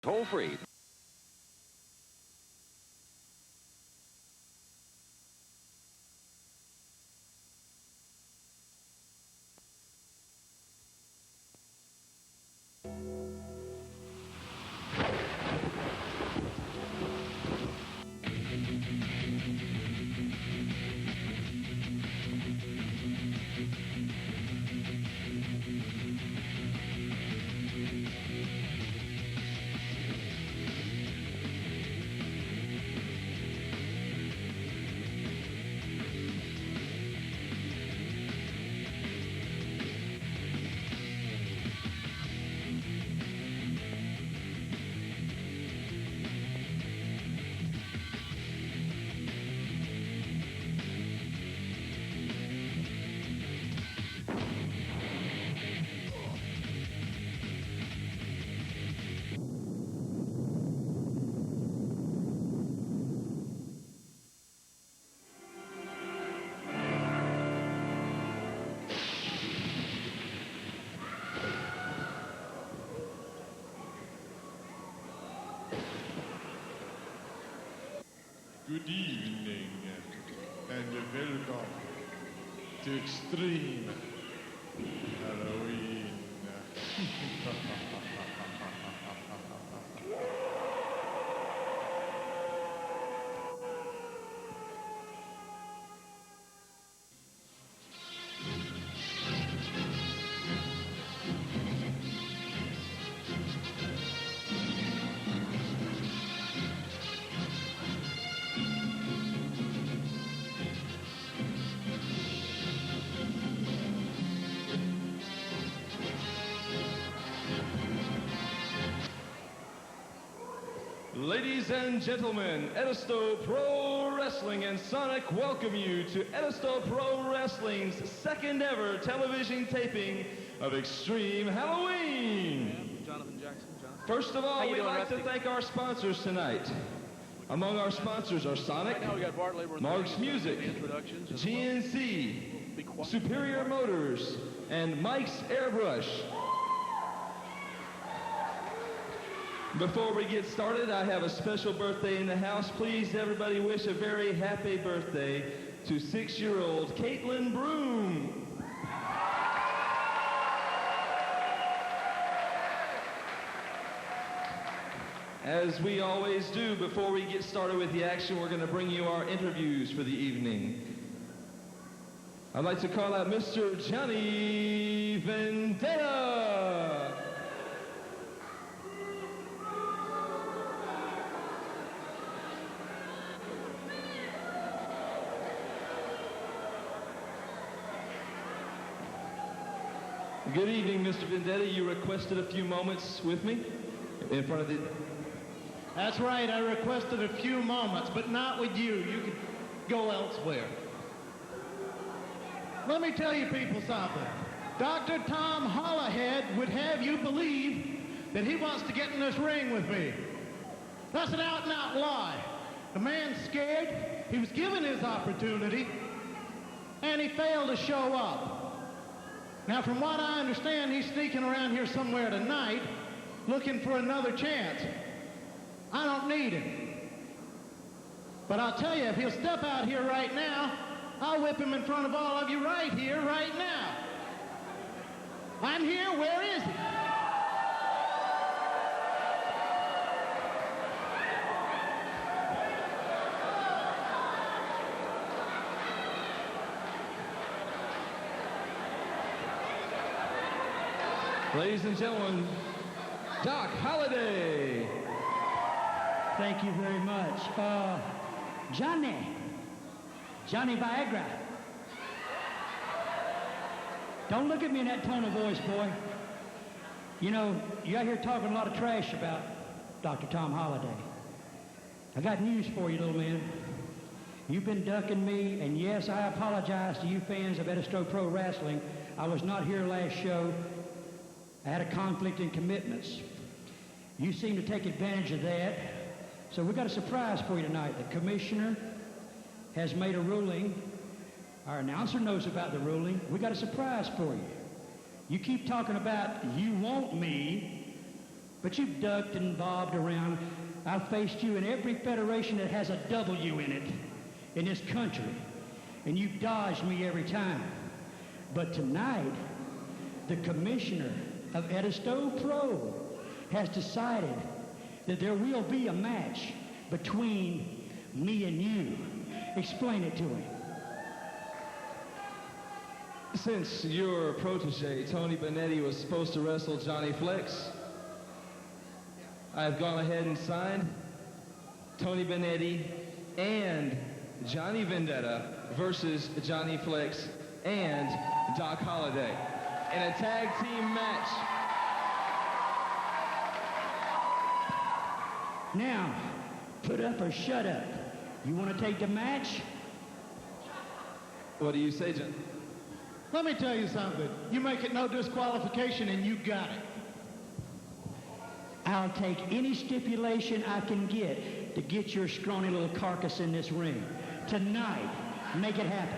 Toll free. Good evening and welcome to Extreme Halloween. Ladies and gentlemen, Edisto Pro Wrestling and Sonic welcome you to Edisto Pro Wrestling's second ever television taping of Extreme Halloween. Jonathan Jackson. First of all, we'd like to thank our sponsors tonight. Among our sponsors are Sonic, Right now we got Bart Mark's Music, GNC, Superior Motors, and Mike's Airbrush. Before we get started, I have a special birthday in the house. Please, everybody, wish a very happy birthday to 6-year-old Caitlin Broom. As we always do, before we get started with the action, we're going to bring you our interviews for the evening. I'd like to call out Mr. Johnny Vendetta. Good evening, Mr. Vendetta. You requested a few moments with me in front of the... That's right, I requested a few moments, but not with you. You could go elsewhere. Let me tell you people something. Dr. Tom Hollahead would have you believe that he wants to get in this ring with me. That's an out-and-out lie. The man's scared, he was given his opportunity, and he failed to show up. Now, from what I understand, he's sneaking around here somewhere tonight looking for another chance. I don't need him. But I'll tell you, if he'll step out here right now, I'll whip him in front of all of you right here, right now. I'm here. Where is he? Ladies and gentlemen, Doc Holliday. Thank you very much. Johnny Viagra. Don't look at me in that tone of voice, boy. You know, you're out here talking a lot of trash about Dr. Tom Holliday. I got news for you, little man. You've been ducking me, and yes, I apologize to you fans of Edisto Pro Wrestling. I was not here last show. I had a conflict in commitments. You seem to take advantage of that. So we got a surprise for you tonight. The commissioner has made a ruling. Our announcer knows about the ruling. We got a surprise for you. You keep talking about you want me. But you've ducked and bobbed around. I've faced you in every federation that has a W in it in this country, and you've dodged me every time. But tonight, the commissioner of Edisto Pro has decided that there will be a match between me and you. Explain it to him. Since your protege, Tony Benetti, was supposed to wrestle Johnny Flex, I've gone ahead and signed Tony Benetti and Johnny Vendetta versus Johnny Flex and Doc Holliday in a tag team match. Now, put up or shut up. You want to take the match? What do you say, John? Let me tell you something. You make it no disqualification and you got it. I'll take any stipulation I can get to get your scrawny little carcass in this ring. Tonight, make it happen.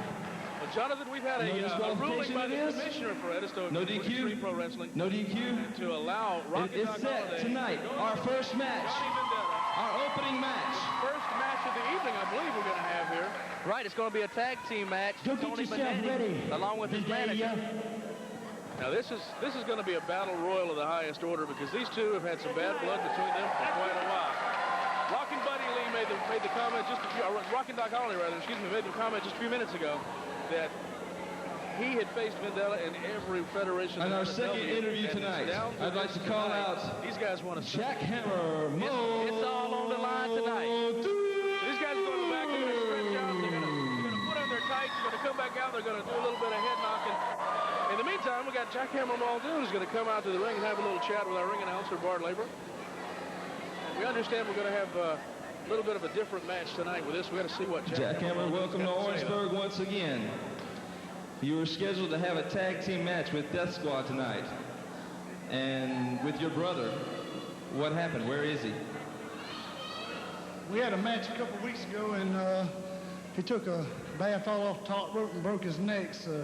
Well, Jonathan, we've had a ruling by the commissioner for Edisto Extreme Pro Wrestling. No DQ. To allow Rocky It's set Holiday tonight. Our first match. Johnny Vendetta. Our opening match. First match of the evening, I believe we're going to have here. Right, it's going to be a tag team match. Go get Tony yourself Benetti, ready. along with his manager. Now this is going to be a battle royal of the highest order because these two have had some bad blood between them for quite a while. Rockin' Buddy Lee made the comment just a few, Rockin' Doc Holliday rather, excuse me, made the comment just a few minutes ago that he had faced Vendetta in every federation. And our second interview tonight, I'd like to call out these guys want to Jackhammer Mo. It's all on the line tonight. These guys are going to go back, they're going to stretch out, they're going to put on their tights, they're going to come back out, they're going to do a little bit of head knocking. In the meantime, we got Jackhammer Muldoon who's going to come out to the ring and have a little chat with our ring announcer, Bart Labor. We understand we're going to have a little bit of a different match tonight with this. We got to see what Jackhammer, welcome to Orangeburg once again. You were scheduled to have a tag team match with Death Squad tonight. And with your brother, what happened? Where is he? We had a match a couple weeks ago, and he took a bad fall off the top rope and broke his neck. So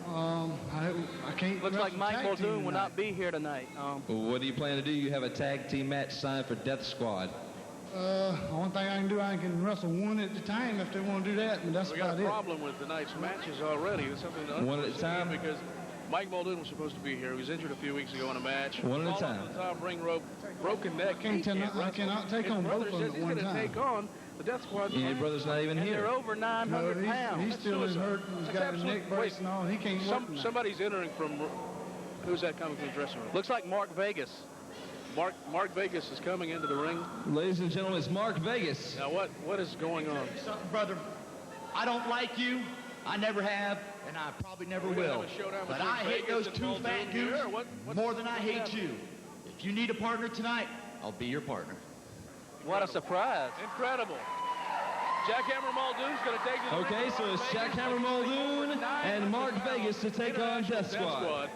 I can't. Looks like Mike Muldoon will not be here tonight. What do you plan to do? You have a tag team match signed for Death Squad. One thing I can do, I can wrestle one at a time if they want to do that, and that's we about got a problem with tonight's matches already. It's something one at a time because Mike Muldoon was supposed to be here. He was injured a few weeks ago in a match. One at a time. On the top ring rope, broken neck. I cannot take on both of them at one He's going to take on the Death Squad. Yeah, your brother's not even here. They're over 900 pounds. He's still hurt. He's got his neck brace and all. He can't work. Somebody's entering from. Who's that coming from the dressing room? Looks like Mark Vegas. Mark Vegas is coming into the ring. Ladies and gentlemen, it's Mark Vegas. Now what is going on? Something, brother. I don't like you. I never have, and I probably never will. But I hate those two fat dudes more than I hate you. If you need a partner tonight, I'll be your partner. What a surprise. Incredible. Jackhammer Muldoon's going to take it. Okay, so it's Jackhammer Muldoon and Mark Vegas to take on Death Squad.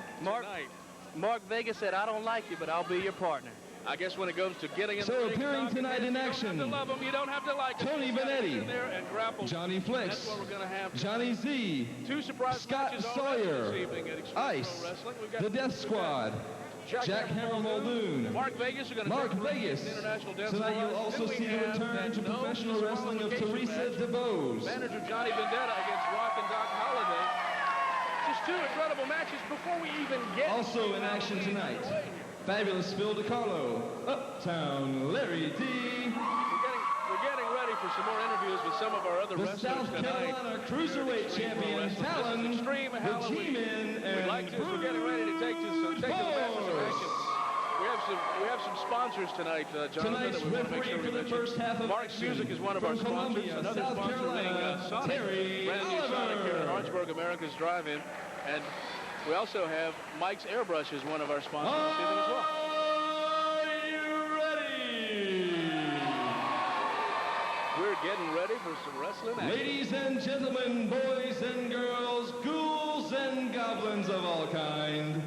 Mark Vegas said, I don't like you, but I'll be your partner. I guess when it goes to getting in the ring, appearing tonight in action, you don't have to love him, you don't have to like him. Tony Benetti, Johnny Flex, that's what we're going to have Johnny Z, two surprise Scott Sawyer, Ice, the Death Squad, Jackhammer Muldoon, Mark Vegas. Tonight you'll also see the return to professional wrestling of Teresa DeBose. Manager Johnny Vendetta against Rockin' Doc Holliday. Just two incredible matches before we even get. Also in action tonight, Fabulous Phil DiCarlo, Uptown Larry D. We're getting ready for some more interviews with some of our other the wrestlers South Carolina Cruiserweight Champion, Talon, Extreme the Halloween. G-Men, and We're getting ready to take to the matches of action. We have some sponsors tonight, Jonathan. Tonight's that we want to make referee sure for the first half of Mark's action. Music is one of our From sponsors. Columbia, Another South sponsor Carolina, being Sonic, Terry brand new Sonic here at Orangeburg America's Drive-In. And we also have Mike's Airbrush as one of our sponsors this evening as well. Are you ready? We're getting ready for some wrestling action. Ladies and gentlemen, boys and girls, ghouls and goblins of all kind,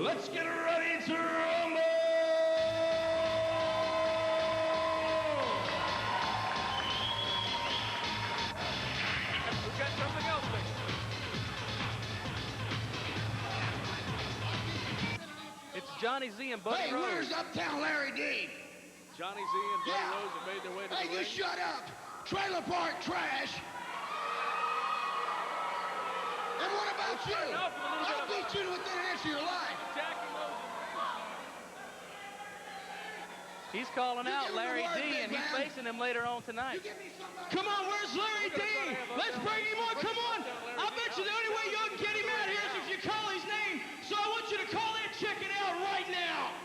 let's get ready to rumble! We've got something else, Johnny Z and Buddy Rose. Hey, where's Uptown Larry D? Johnny Z and Buddy Rose have made their way to the ring. Hey, you shut up. Trailer park trash. And what about you? I'll beat you to within an inch of your life. He's calling out Larry D, and he's facing him later on tonight. Come on, where's Larry D? Let's bring him on. Come on. I bet you the only way you can get him out here is if you call his name. So I want you to call that chicken out right now.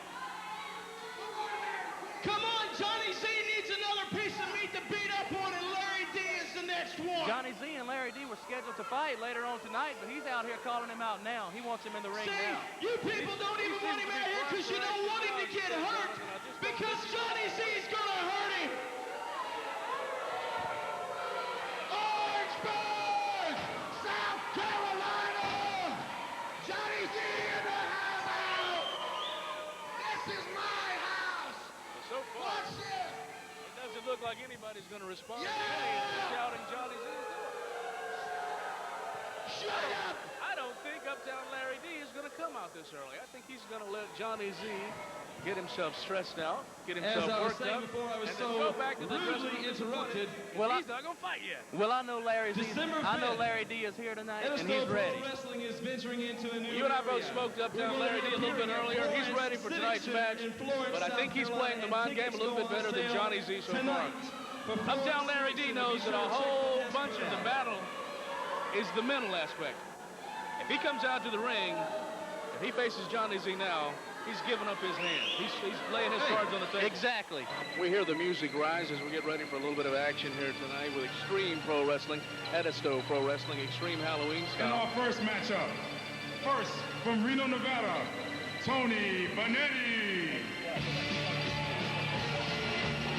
Come on, Johnny Z needs another piece of meat to beat up on, and Larry D is the next one. Johnny Z and Larry D were scheduled to fight later on tonight, but he's out here calling him out now. He wants him in the ring now. You people don't even want him out here because you don't want him to get hurt, because Johnny Z is going to hurt him. Orangeburg, South Carolina. Johnny Z in the house. This is my house. So far, Watch this. it doesn't look like anybody's going to respond to Yeah! any of the shouting Johnny Z is doing. Shut up. I don't think Uptown Larry D is going to come out this early. I think he's going to let Johnny Z get himself stressed out, get himself As I was worked saying up, before, I was and then so go back to the dressing rudely room. interrupted. Well, he's not going to fight yet. Well, I know Larry D. I know Larry D is here tonight, and he's Edisto ready. Pro Wrestling is venturing into a new You and I both area. smoked Uptown Larry D a little bit earlier. He's ready for tonight's match, but I think he's playing the mind game a little bit better than Johnny Z so far. Uptown Larry D knows that a whole bunch of the battle is the mental aspect. If he comes out to the ring, if he faces Johnny Z now, he's giving up his hand. He's laying his cards on the table. Exactly. We hear the music rise as we get ready for a little bit of action here tonight with Extreme Pro Wrestling, Edisto Pro Wrestling, Extreme Halloween In style. our first matchup, first from Reno, Nevada, Tony Bonetti.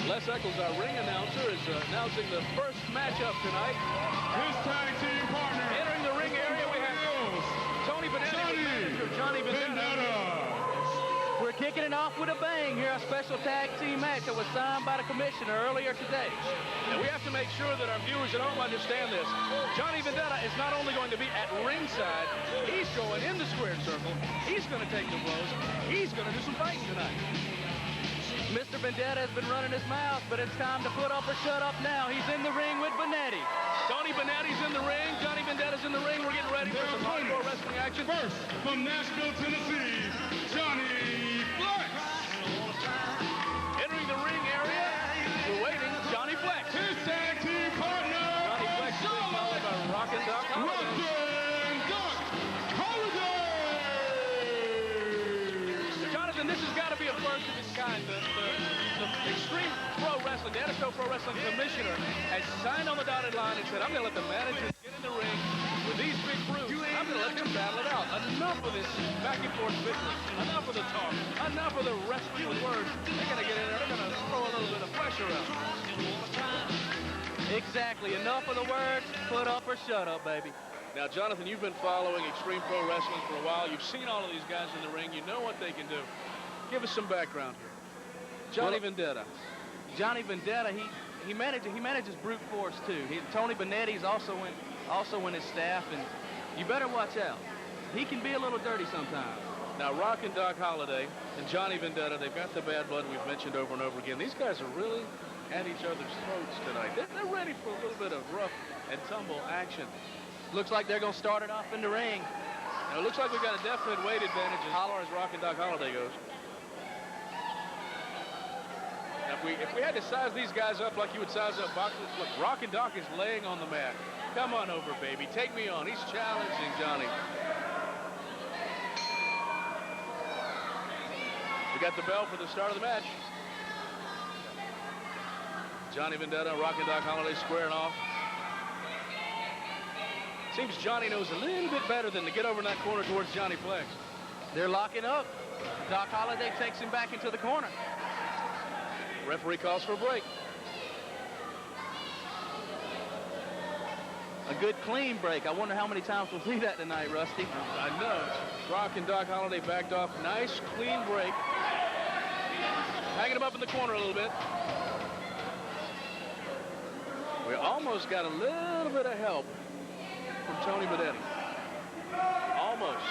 Les Eccles, our ring announcer, is announcing the first matchup tonight. His tag team partner. Entering the ring area, we have Tony Bonetti, Johnny Vendetta. We're kicking it off with a bang here, a special tag team match that was signed by the commissioner earlier today. And we have to make sure that our viewers at home understand this. Johnny Vendetta is not only going to be at ringside, he's going in the squared circle. He's going to take the blows. He's going to do some fighting tonight. Mr. Vendetta has been running his mouth, but it's time to put up or shut up now. He's in the ring with Bonetti. Tony Bonetti's in the ring. Johnny Vendetta's in the ring. We're getting ready for some hardcore wrestling action. First, from Nashville, Tennessee, Johnny Flex. Entering the ring area, we're waiting. Johnny Flex. His tag team partner. Johnny Flex is being followed by Rockin' Doc Holiday. Jonathan, this has got to be a first of its kind. The Extreme Pro Wrestling, the Edisto Pro Wrestling Commissioner has signed on the dotted line and said, I'm going to let the managers get in the ring with these big brutes. I'm going to let them battle it out. Enough of this back and forth business. Enough of the talk. Enough of the wrestling with words. They're going to get in there. They're going to throw a little bit of flesh around. Exactly. Enough of the words. Put up or shut up, baby. Now, Jonathan, you've been following Extreme Pro Wrestling for a while. You've seen all of these guys in the ring. You know what they can do. Give us some background here. Johnny Vendetta. Johnny Vendetta, he manages brute force too. Tony Bonetti's also in his staff, and you better watch out. He can be a little dirty sometimes. Now, Rockin' Doc Holiday and Johnny Vendetta, they've got the bad blood we've mentioned over and over again. These guys are really at each other's throats tonight. They're ready for a little bit of rough and tumble action. Looks like they're going to start it off in the ring. Now, it looks like we've got a definite weight advantage as Rockin' Doc Holiday goes. Now, if we had to size these guys up like you would size up boxers, look, Rockin' Doc is laying on the mat. Come on over, baby. Take me on. He's challenging Johnny. We got the bell for the start of the match. Johnny Vendetta, Rockin' Doc Holiday squaring off. Seems Johnny knows a little bit better than to get over in that corner towards Johnny Flex. They're locking up. Doc Holiday takes him back into the corner. Referee calls for a break. A good clean break. I wonder how many times we'll see that tonight, Rusty. I know. Rockin' Doc Holiday backed off. Nice, clean break. Hanging him up in the corner a little bit. We almost got a little bit of help from Tony Bonetti. Almost.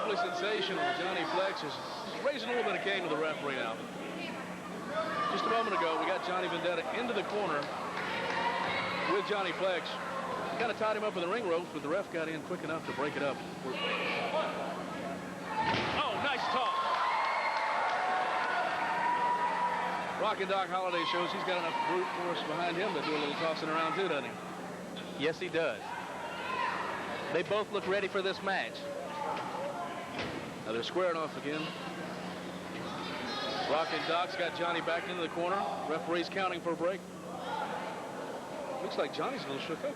simply sensational. Johnny Flex is raising a little bit of cane to the referee now. Just a moment ago, we got Johnny Vendetta into the corner with Johnny Flex. Kind of tied him up with the ring ropes, but the ref got in quick enough to break it up. Oh, nice toss. Rockin' Doc Holliday shows he's got enough brute force behind him to do a little tossing around too, doesn't he? Yes, he does. They both look ready for this match. Now they're squaring off again. Rockin' Doc's got Johnny back into the corner. Referee's counting for a break. Looks like Johnny's a little shook up.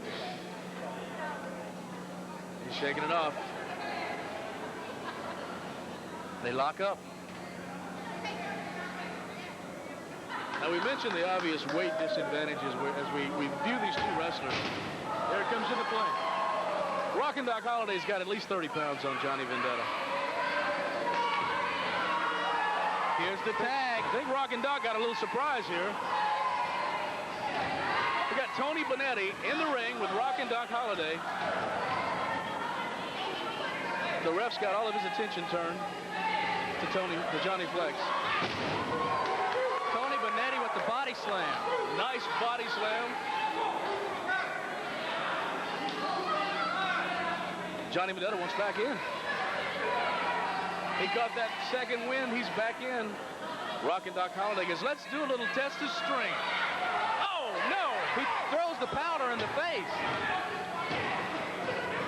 He's shaking it off. They lock up. Now, we mentioned the obvious weight disadvantages as we view these two wrestlers. There it comes into play. Rockin' Doc Holliday's got at least 30 pounds on Johnny Vendetta. Here's the tag. I think Rockin' Doc got a little surprise here. We got Tony Bonetti in the ring with Rockin' Doc Holliday. The ref's got all of his attention turned to Johnny Flex. Tony Bonetti with the body slam. Nice body slam. Johnny Vendetta wants back in. He got that second win. He's back in. Rockin' Doc Holliday goes, let's do a little test of strength. Oh, no. He throws the powder in the face.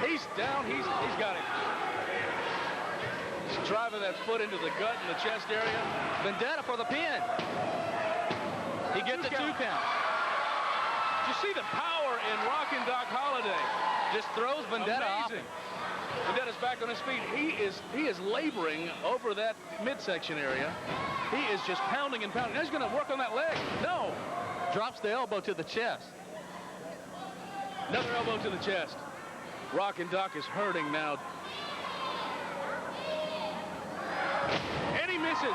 He's down. He's got it. He's driving that foot into the gut and the chest area. Vendetta for the pin. He gets a 2 count. Did you see the power in Rockin' Doc Holliday? Just throws Vendetta off. Vendetta's back on his feet. He is laboring over that midsection area. He is just pounding and pounding. Now he's going to work on that leg. No. Drops the elbow to the chest. Another elbow to the chest. Rockin' Doc is hurting now. And he misses.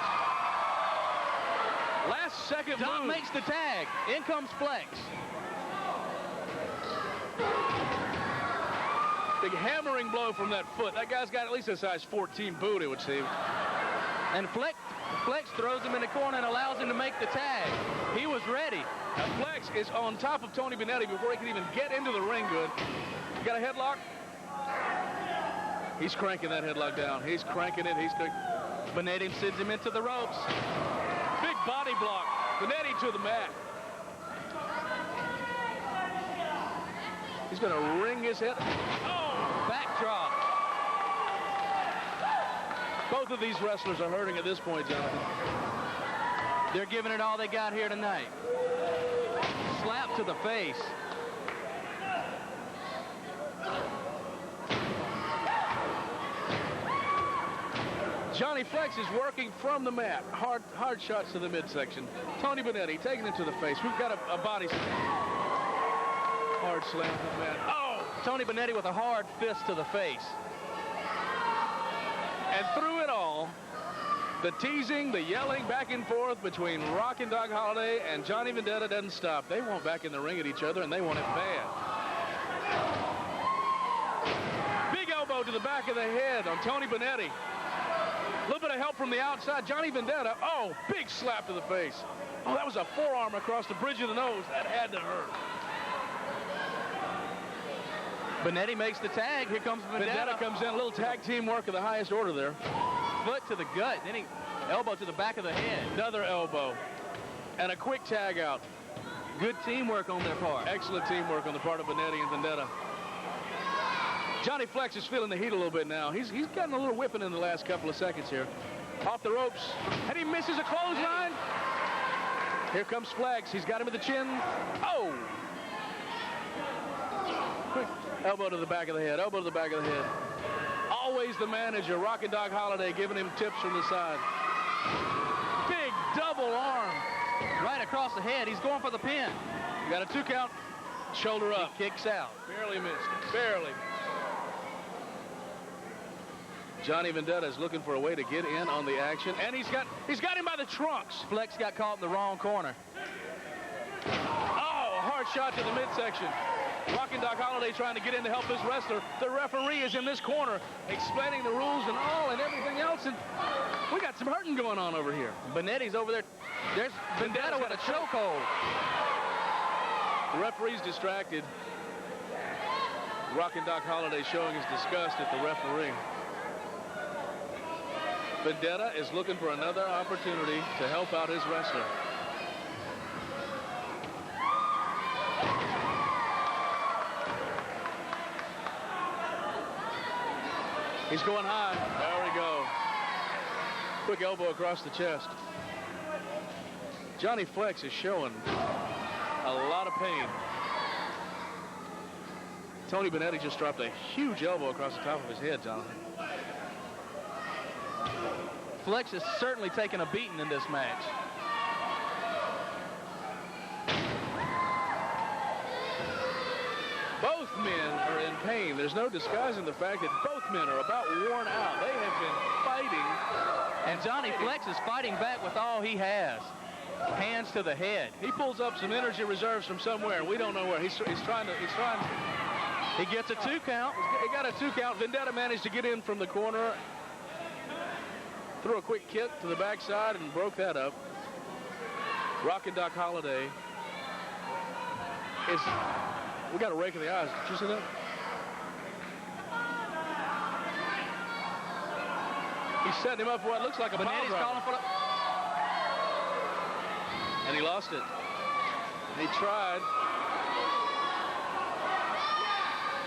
Last second Doc move. makes the tag. In comes Flex. Big hammering blow from that foot. That guy's got at least a size 14 boot, it would seem. And Flex throws him in the corner and allows him to make the tag. He was ready. Now Flex is on top of Tony Bonetti before he can even get into the ring good. You got a headlock? He's cranking that headlock down. He's cranking it. Bonetti sends him into the ropes. Big body block. Bonetti to the mat. He's going to wring his head. Oh! Backdrop. Both of these wrestlers are hurting at this point, Jonathan. They're giving it all they got here tonight. Slap to the face. Johnny Flex is working from the mat. Hard shots to the midsection. Tony Bonetti taking it to the face. We've got a body slam. Hard slam to the mat. Oh! Tony Bonetti with a hard fist to the face. And through it all, the teasing, the yelling back and forth between Rockin' Doc Holliday and Johnny Vendetta doesn't stop. They want back in the ring at each other, and they want it bad. Big elbow to the back of the head on Tony Bonetti. A little bit of help from the outside. Johnny Vendetta, oh, big slap to the face. Oh, that was a forearm across the bridge of the nose. That had to hurt. Bonetti makes the tag. Here comes Vendetta. Vendetta comes in. A little tag team work of the highest order there. Foot to the gut. Then he elbow to the back of the head. Another elbow. And a quick tag out. Good teamwork on their part. Excellent teamwork on the part of Bonetti and Vendetta. Johnny Flex is feeling the heat a little bit now. He's gotten a little whipping in the last couple of seconds here. Off the ropes. And he misses a clothesline. Here comes Flex. He's got him at the chin. Oh! Quick elbow to the back of the head. Elbow to the back of the head. Always the manager, Rockin' Doc Holliday, giving him tips from the side. Big double arm. Right across the head. He's going for the pin. Got a 2 count. Shoulder up. He kicks out. Barely missed it. Barely. Johnny Vendetta is looking for a way to get in on the action, and he's got him by the trunks. Flex got caught in the wrong corner. Oh, a hard shot to the midsection. Rockin' Doc Holliday trying to get in to help this wrestler. The referee is in this corner explaining the rules and all, and some hurting going on over here. Benetti's over there. There's Vendetta with a chokehold. The referee's distracted. Rockin' Doc Holliday showing his disgust at the referee. Vendetta is looking for another opportunity to help out his wrestler. He's going high. There we go. Quick elbow across the chest. Johnny Flex is showing a lot of pain. Tony Benetti just dropped a huge elbow across the top of his head, Jonathan. Flex has certainly taken a beating in this match. Both men are in pain. There's no disguising the fact that both men are about worn out. They have been fighting. And Johnny Flex is fighting back with all he has. Hands to the head. He pulls up some energy reserves from somewhere. We don't know where. He's trying. He gets a 2 count. He got a 2 count. Vendetta managed to get in from the corner. Threw a quick kick to the backside and broke that up. Rockin' Doc Holliday is... We got a rake in the eyes. Did you see that? He's setting him up for what looks like a pile driver. Calling for the... And he lost it. He tried.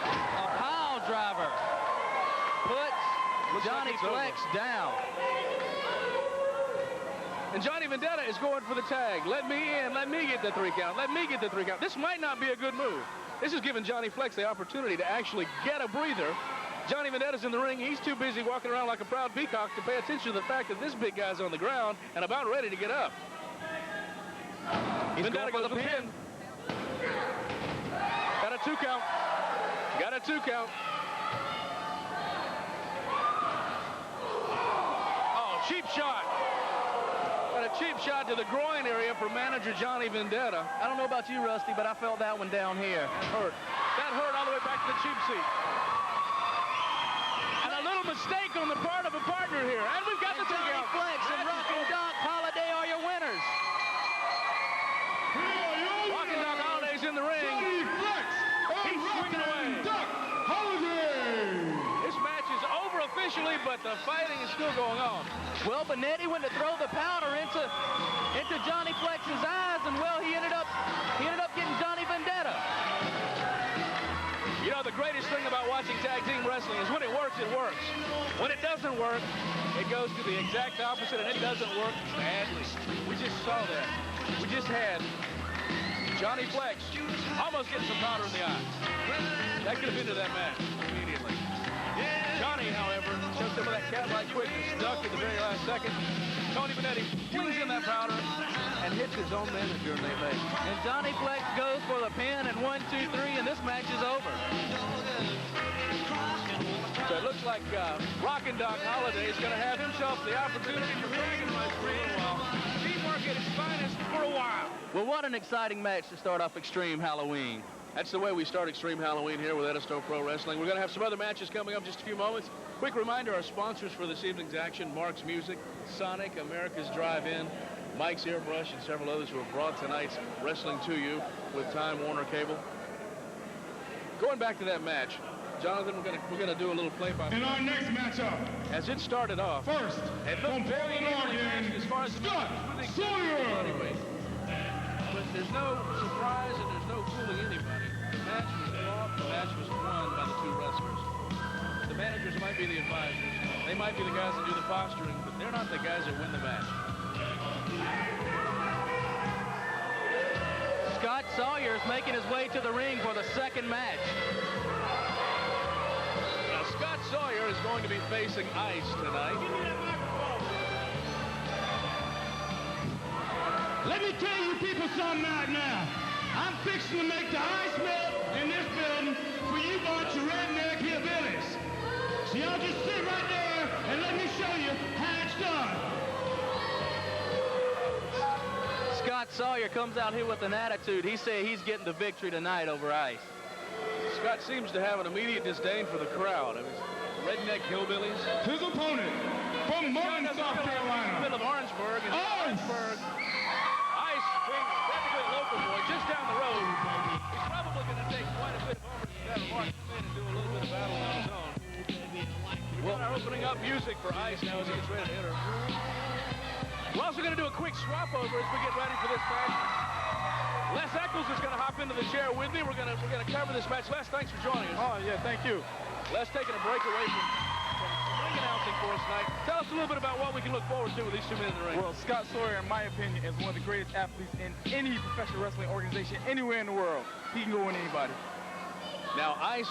A pile driver puts Johnny Flex down. And Johnny Vendetta is going for the tag. Let me in. Let me get the 3 count. Let me get the 3 count. This might not be a good move. This is giving Johnny Flex the opportunity to actually get a breather. Johnny Vendetta's in the ring. He's too busy walking around like a proud peacock to pay attention to the fact that this big guy's on the ground and about ready to get up. He's Vendetta going for the pin. Got a 2 count. Got a 2 count. Oh, cheap shot. Got a cheap shot to the groin area for manager Johnny Vendetta. I don't know about you, Rusty, but I felt that one down here. That hurt. That hurt all the way back to the cheap seat. And a little mistake on the part of a partner here. And we've got the 2 Johnny count. Flex and Rockin' Doc Holliday are your winners. Rockin' Doc Holliday's in the ring. Johnny Flex He's swinging away. Doc Holliday. This match is over officially, but the fighting is still going on. Well, Benetti went to throw the powder into Johnny Flex's eyes, and well, he ended up getting Johnny Vendetta. You know, the greatest thing about watching tag team wrestling is when it works, it works. When it doesn't work, it goes to the exact opposite, and it doesn't work badly. We just saw that. We just had Johnny Flex almost getting some powder in the eye. That could have ended that match immediately. Johnny, however, showed some of that cat-like quickness, ducked at the very last second. Tony Benetti flings in that powder and hits his own manager, and they make. And Johnny Flex goes for the pin, and 1, 2, 3, and this match is over. So it looks like Rockin' Doc Holliday is going to have himself the opportunity to bragging rights for a little while. Teamwork at its finest for a while. Well, what an exciting match to start off Extreme Halloween. That's the way we start Extreme Halloween here with Edisto Pro Wrestling. We're going to have some other matches coming up in just a few moments. Quick reminder, our sponsors for this evening's action, Mark's Music, Sonic, America's Drive-In, Mike's Airbrush, and several others who have brought tonight's wrestling to you with Time Warner Cable. Going back to that match, Jonathan, we're gonna do a little play-by-play. In our next matchup, as it started off, first, it from looked very Portland, evenly matched Oregon, as far as the Scott match Sawyer. anyway. But there's no surprise and there's no fooling anybody. The match was fought, the match was won by the 2 wrestlers. The managers might be the advisors. They might be the guys that do the posturing, but they're not the guys that win the match. Scott Sawyer is making his way to the ring for the second match. Now, Scott Sawyer is going to be facing Ice tonight. Let me tell you people something right now. I'm fixing to make the ice melt in this building for you bunch of redneck hillbillies. So y'all just sit right there and let me show you how it's done. Scott Sawyer comes out here with an attitude. He said he's getting the victory tonight over Ice. Scott seems to have an immediate disdain for the crowd. I mean, redneck hillbillies. His opponent from Martin, South Carolina. warming up music for Ice now as he gets ready to enter. We're also going to do a quick swap over as we get ready for this match. Les Eccles is going to hop into the chair with me. We're going to cover this match. Les, thanks for joining us. Oh, yeah, thank you. Les taking a break away from ring announcing for us tonight. Tell us a little bit about what we can look forward to with these 2 men in the ring. Well, Scott Sawyer, in my opinion, is one of the greatest athletes in any professional wrestling organization anywhere in the world. He can go with anybody. Now, Ice,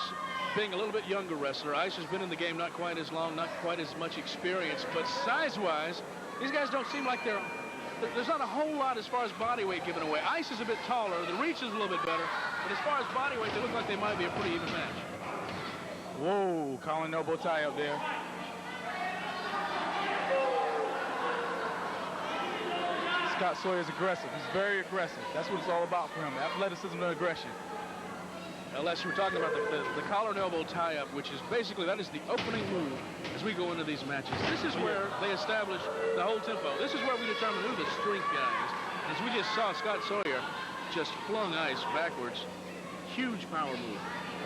being a little bit younger wrestler, Ice has been in the game not quite as long, not quite as much experience, but size-wise, these guys don't seem like there's not a whole lot as far as body weight given away. Ice is a bit taller, the reach is a little bit better, but as far as body weight, they look like they might be a pretty even match. Whoa, collar elbow tie up there. Scott Sawyer is aggressive. He's very aggressive. That's what it's all about for him, athleticism and aggression. Unless you were talking about the collar and elbow tie-up, which is basically, that is the opening move as we go into these matches. This is where they establish the whole tempo. This is where we determine who the strength guy is. As we just saw, Scott Sawyer just flung Ice backwards. Huge power move.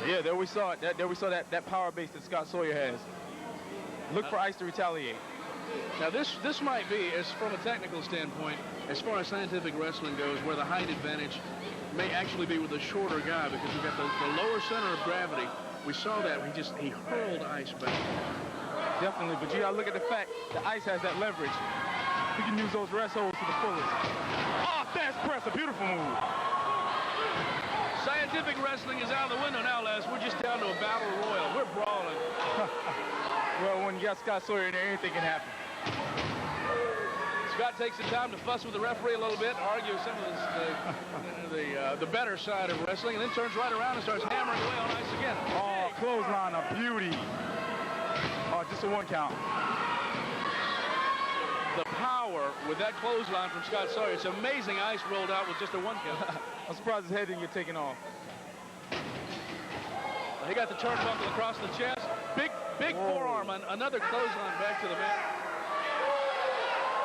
Yeah, there we saw it. There we saw that power base that Scott Sawyer has. Look for Ice to retaliate. Now this might be, as from a technical standpoint, as far as scientific wrestling goes, where the height advantage may actually be with the shorter guy, because we've got the lower center of gravity. We saw that. He hurled Ice back. Definitely, but you gotta look at the fact that Ice has that leverage. He can use those rest holds to the fullest. Oh, fast press, a beautiful move. Scientific wrestling is out of the window now, Les. We're just down to a battle royal. We're brawling. Well, when you got Scott Sawyer in there, anything can happen. Scott takes the time to fuss with the referee a little bit, argue some of the better side of wrestling, and then turns right around and starts hammering away on Ice again. Oh, clothesline, a beauty. Oh, just a 1 count. The power with that clothesline from Scott Sawyer. It's amazing Ice rolled out with just a 1 count. I'm surprised his head didn't get taken off. He got the turnbuckle across the chest. Big forearm, another clothesline back to the mat.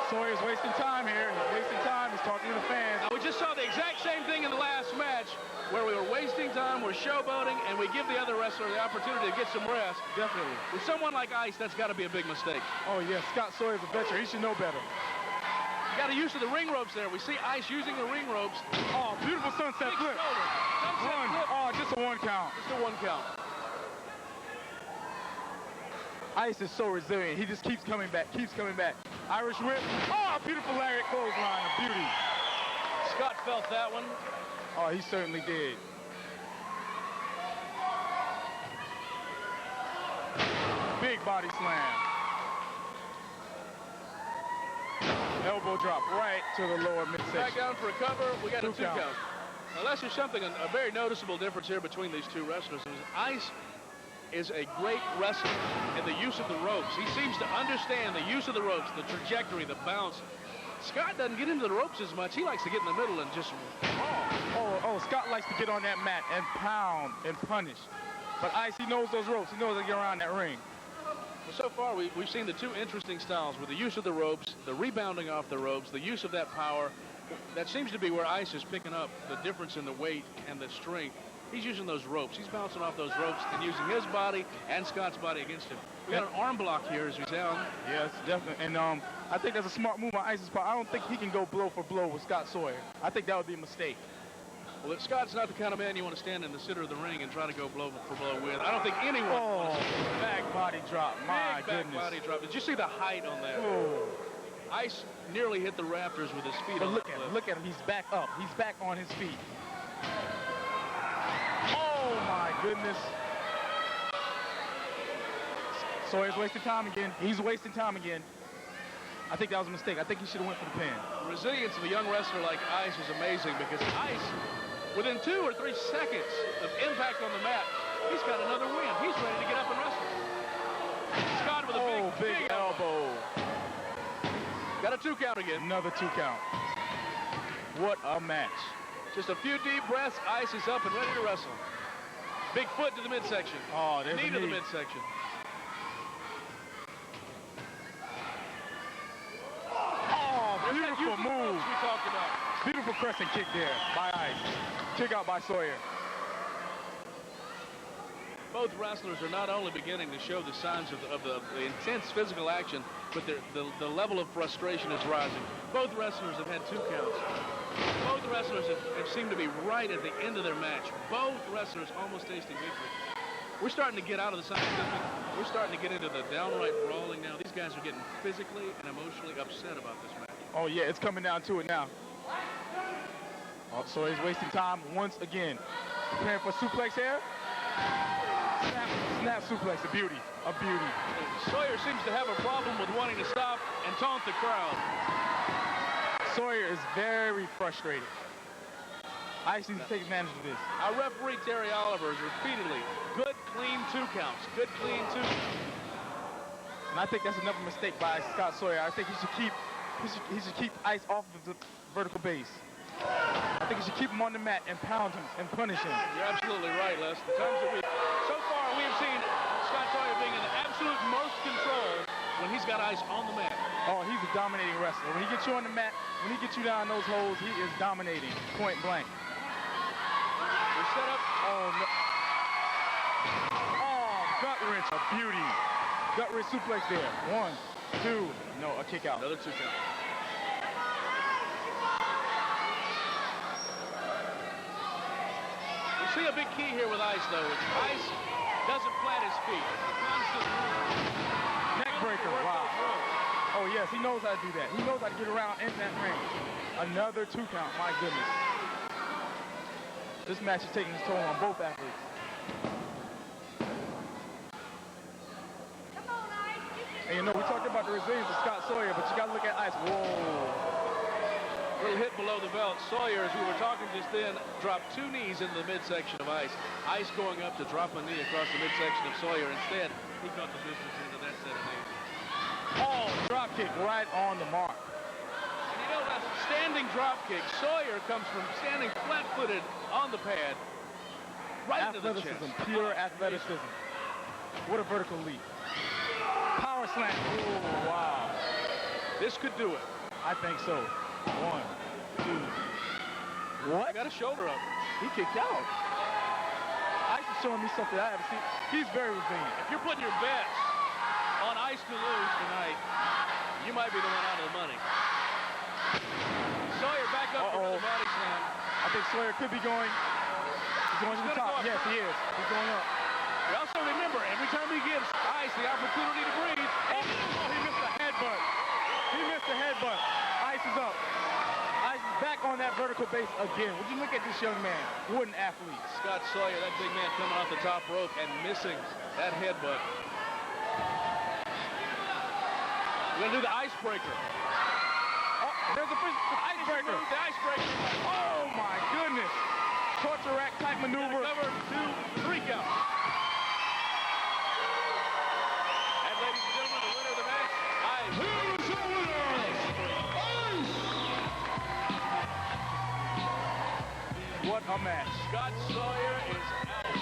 Sawyer's wasting time here. He's wasting time. He's talking to the fans. Now, we just saw the exact same thing in the last match, where we were wasting time, we're showboating, and we give the other wrestler the opportunity to get some rest. Definitely. With someone like Ice, that's got to be a big mistake. Oh, yeah. Scott Sawyer's a veteran. He should know better. You got a use of the ring ropes there. We see Ice using the ring ropes. Oh, beautiful sunset flip. Sunset flip. Oh, just a 1 count. Just a 1 count. Ice is so resilient. He just keeps coming back, Irish whip. Oh, beautiful lariat clothesline, a beauty. Scott felt that one. Oh, he certainly did. Big body slam. Elbow drop right to the lower midsection. Back down for a cover. We got a 2 count. Now, that's just something, a very noticeable difference here between these two wrestlers. Ice is a great wrestler in the use of the ropes. He seems to understand the use of the ropes, the trajectory, the bounce. Scott doesn't get into the ropes as much. He likes to get in the middle and just Oh, Scott likes to get on that mat and pound and punish. But Ice, he knows those ropes. He knows how to get around that ring. Well, so far, we've seen the two interesting styles with the use of the ropes, the rebounding off the ropes, the use of that power. That seems to be where Ice is picking up the difference in the weight and the strength. He's using those ropes. He's bouncing off those ropes and using his body and Scott's body against him. We got an arm block here as we sound. Yes, definitely. And I think that's a smart move on Ice's part. I don't think he can go blow for blow with Scott Sawyer. I think that would be a mistake. Well, if Scott's not the kind of man you want to stand in the center of the ring and try to go blow for blow with, I don't think anyone wants to. Back body drop. My Big goodness. back body drop. Did you see the height on that? Oh. Ice nearly hit the rafters with his feet But on look the at cliff. him. Look at him. He's back up. He's back on his feet. Oh, my goodness. Sawyer's wasting time again. He's wasting time again. I think that was a mistake. I think he should have went for the pin. The resilience of a young wrestler like Ice is amazing because Ice, within 2 or 3 seconds of impact on the mat, he's got another win. He's ready to get up and wrestle. Scott with a big elbow. Got a 2 count again. Another 2 count. What a match. Just a few deep breaths. Ice is up and ready to wrestle. Big foot to the midsection. Oh, there's knee a to the knee. midsection. Oh, beautiful move. We talked about. Beautiful crescent kick there by Ice. Kick out by Sawyer. both wrestlers are not only beginning to show the signs of the intense physical action, but the level of frustration is rising. Both wrestlers have had 2 counts. Both wrestlers have seemed to be right at the end of their match. Both wrestlers almost tasting victory. We're starting to get out of the scientific. We're starting to get into the downright brawling now. These guys are getting physically and emotionally upset about this match. Oh, yeah, it's coming down to it now. Oh, so he's wasting time once again. Preparing for suplex here. Snap suplex, a beauty, a beauty. Sawyer seems to have a problem with wanting to stop and taunt the crowd. Sawyer is very frustrated. Ice needs to take advantage of this. Our referee, Terry Oliver, is repeatedly, good, clean 2 counts. Good, clean 2. And I think that's another mistake by Scott Sawyer. I think he should keep Ice off of the vertical base. I think he should keep him on the mat and pound him and punish him. You're absolutely right, Les. The times that so far we have seen Scott Sawyer being in the absolute most control when he's got Ice on the mat. Oh, he's a dominating wrestler. When he gets you on the mat, when he gets you down those holes, he is dominating, point blank. We're set up. Oh, no. Oh, gut wrench, a beauty. Gut wrench suplex there. 1, 2, no, a kick out. Another 2 count. We see a big key here with Ice, though. Ice doesn't plant his feet. Neck breaker, wow. Oh, yes, he knows how to do that. He knows how to get around in that ring. Another 2 count, my goodness. This match is taking its toll on both athletes. And you know, we talked about the resilience of Scott Sawyer, but you got to look at Ice. Whoa. Little hit below the belt. Sawyer, as we were talking just then, dropped 2 knees into the midsection of Ice. Ice going up to drop a knee across the midsection of Sawyer. Instead, he caught the business into that set of knees. Oh, drop kick right on the mark. And you know, that standing drop kick, Sawyer comes from standing flat-footed on the pad, right into the chest. Pure athleticism. What a vertical leap. Power slam. Oh, wow. This could do it. I think so. 1, 2. What? I got a shoulder up. He kicked out. Ice is showing me something I haven't seen. He's very resilient. If you're putting your bets on Ice to lose tonight, you might be the one out of the money. Sawyer back up for the body slam. I think Sawyer could be going. He's going to the top. Yes, he is. He's going up. We also remember, every time he gives Ice the opportunity to breathe, oh, he missed the headbutt. He missed the headbutt. Ice is up. Ice is back on that vertical base again. Would you look at this young man? What an athlete. Scott Sawyer, that big man coming off the top rope and missing that headbutt. We're going to do the icebreaker. Oh, there's the icebreaker. The icebreaker. Oh, my goodness. Torture rack type maneuver. Cover 2, 3 count. And ladies and gentlemen, the winner of the match, Ice. Here is your winner, Ice! What a match. Scott Sawyer is out.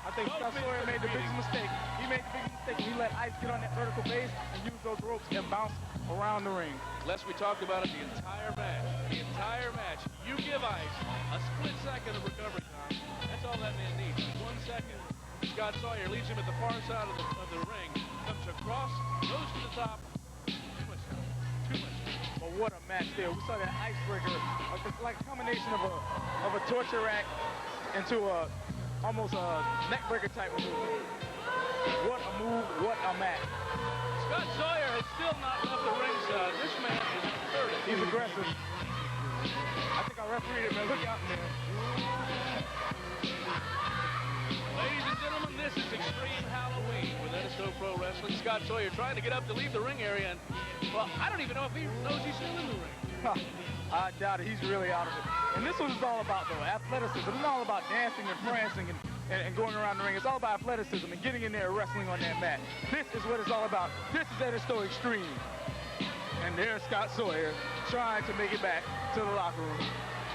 I think Scott Sawyer made the biggest mistake. He made the biggest mistake. He let Ice get on that vertical base and use those ropes and bounce around the ring. Les, we talked about it the entire match. The entire match. You give Ice a split second of recovery time. That's all that man needs. 1 second. Scott Sawyer leads him at the far side of the ring. Comes across, goes to the top. Too much time. Too much time. But what a match there. We saw that icebreaker. It's like a combination of a torture rack into almost a neck breaker type maneuver. What a move, what a match. Scott Sawyer has still not left the ringside. This man is assertive. He's aggressive. I think I refereed it, man. Look out, man. Ladies and gentlemen, this is Extreme Halloween with Edisto Pro Wrestling. Scott Sawyer trying to get up to leave the ring area, and, well, I don't even know if he knows he's still in the ring. I doubt it. He's really out of it. And this is what it's all about, though, athleticism. It's all about dancing and prancing and going around the ring. It's all about athleticism and getting in there and wrestling on that mat. This is what it's all about. This is Edisto Extreme. And there's Scott Sawyer trying to make it back to the locker room.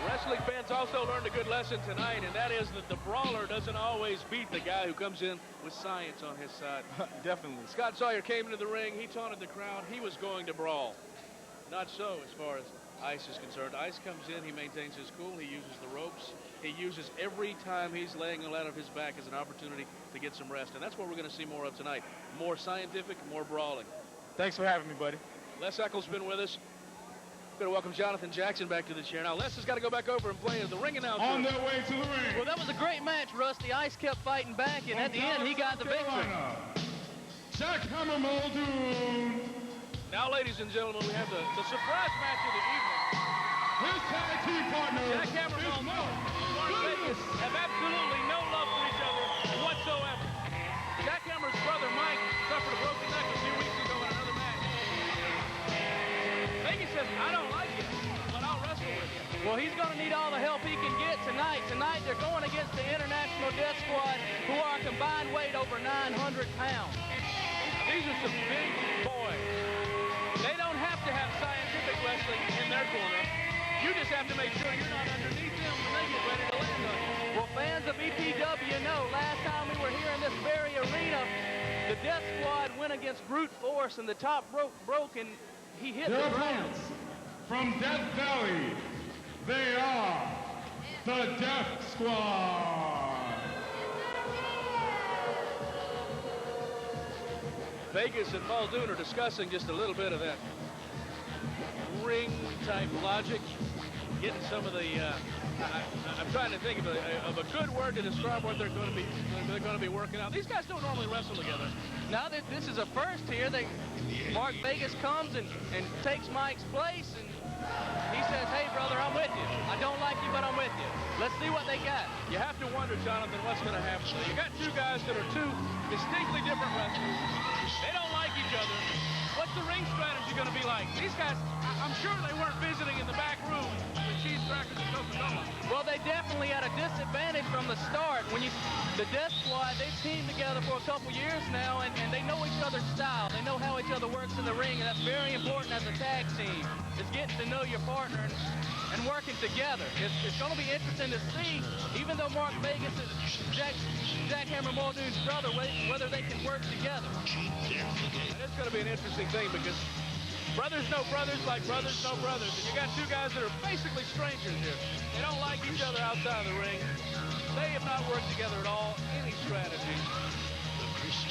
Wrestling fans also learned a good lesson tonight, and that is that the brawler doesn't always beat the guy who comes in with science on his side. Definitely. Scott Sawyer came into the ring. He taunted the crowd. He was going to brawl. Not so as far as Ice is concerned. Ice comes in, he maintains his cool, he uses the ropes. He uses every time he's laying out of his back as an opportunity to get some rest. And that's what we're going to see more of tonight. More scientific, more brawling. Thanks for having me, buddy. Les Eccles been with us. Going to welcome Jonathan Jackson back to the chair. Now, Les has got to go back over and play as the ring announcer. On their way to the ring. Well, that was a great match, Rusty. Ice kept fighting back, and at the end, he got the victory. Jackhammer Muldoon. Now, ladies and gentlemen, we have the surprise match of the evening. His tag team partner. Jackhammer Muldoon and Mark Vegas have absolutely no love for each other whatsoever. Jackhammer's brother, Mike, suffered a broken neck a few weeks ago in another match. Vegas says, I don't like you, but I'll wrestle with you. Well, he's going to need all the help he can get tonight. Tonight, they're going against the International Death Squad, who are a combined weight over 900 pounds. These are some big boys. They don't have to have scientific wrestling in their corner. You just have to make sure you're not underneath them when they get ready to land on you. Well, fans of EPW know last time we were here in this very arena, the Death Squad went against brute force, and the top rope broke, and he hit the ground. From Death Valley, they are the Death Squad. Vegas and Muldoon are discussing just a little bit of that ring-type logic, getting some of the. I'm trying to think of a good word to describe what they're going to be working out. These guys don't normally wrestle together. Now that this is a first here, Mark Vegas comes and takes Mike's place, and he says, "Hey, brother, I'm with you. I don't like you, but I'm with you. Let's see what they got." You have to wonder, Jonathan, what's going to happen. You got two guys that are two distinctly different wrestlers. They don't like each other. What's the ring strategy going to be like? These guys, I'm sure they weren't visiting in the back room with cheese crackers and Coca-Cola. Well, they definitely had a disadvantage from the start. The Death Squad, they've teamed together for a couple years now, and they know each other's style. They know how each other works in the ring, and that's very important as a tag team. It's getting to know your partner and working together. It's going to be interesting to see, even though Mark Vegas is Jackhammer Muldoon's brother, whether they can work together. And it's going to be an interesting thing because brothers know brothers like brothers know brothers. And you got two guys that are basically strangers here. They don't like each other outside of the ring. They have not worked together at all, any strategy.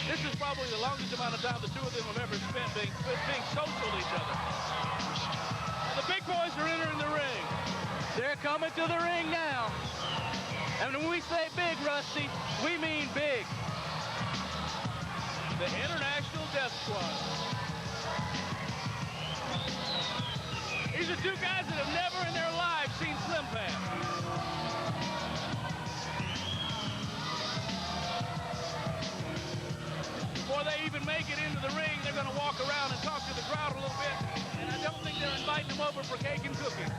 This is probably the longest amount of time the two of them have ever spent being social to each other. And the big boys are entering the ring. They're coming to the ring now. And when we say big, Rusty, we mean big. The International Death Squad. These are two guys that have never in their lives seen Slim Fast. Before they even make it into the ring, they're going to walk around and talk to the crowd a little bit. And I don't think they're inviting them over for cake and cookies.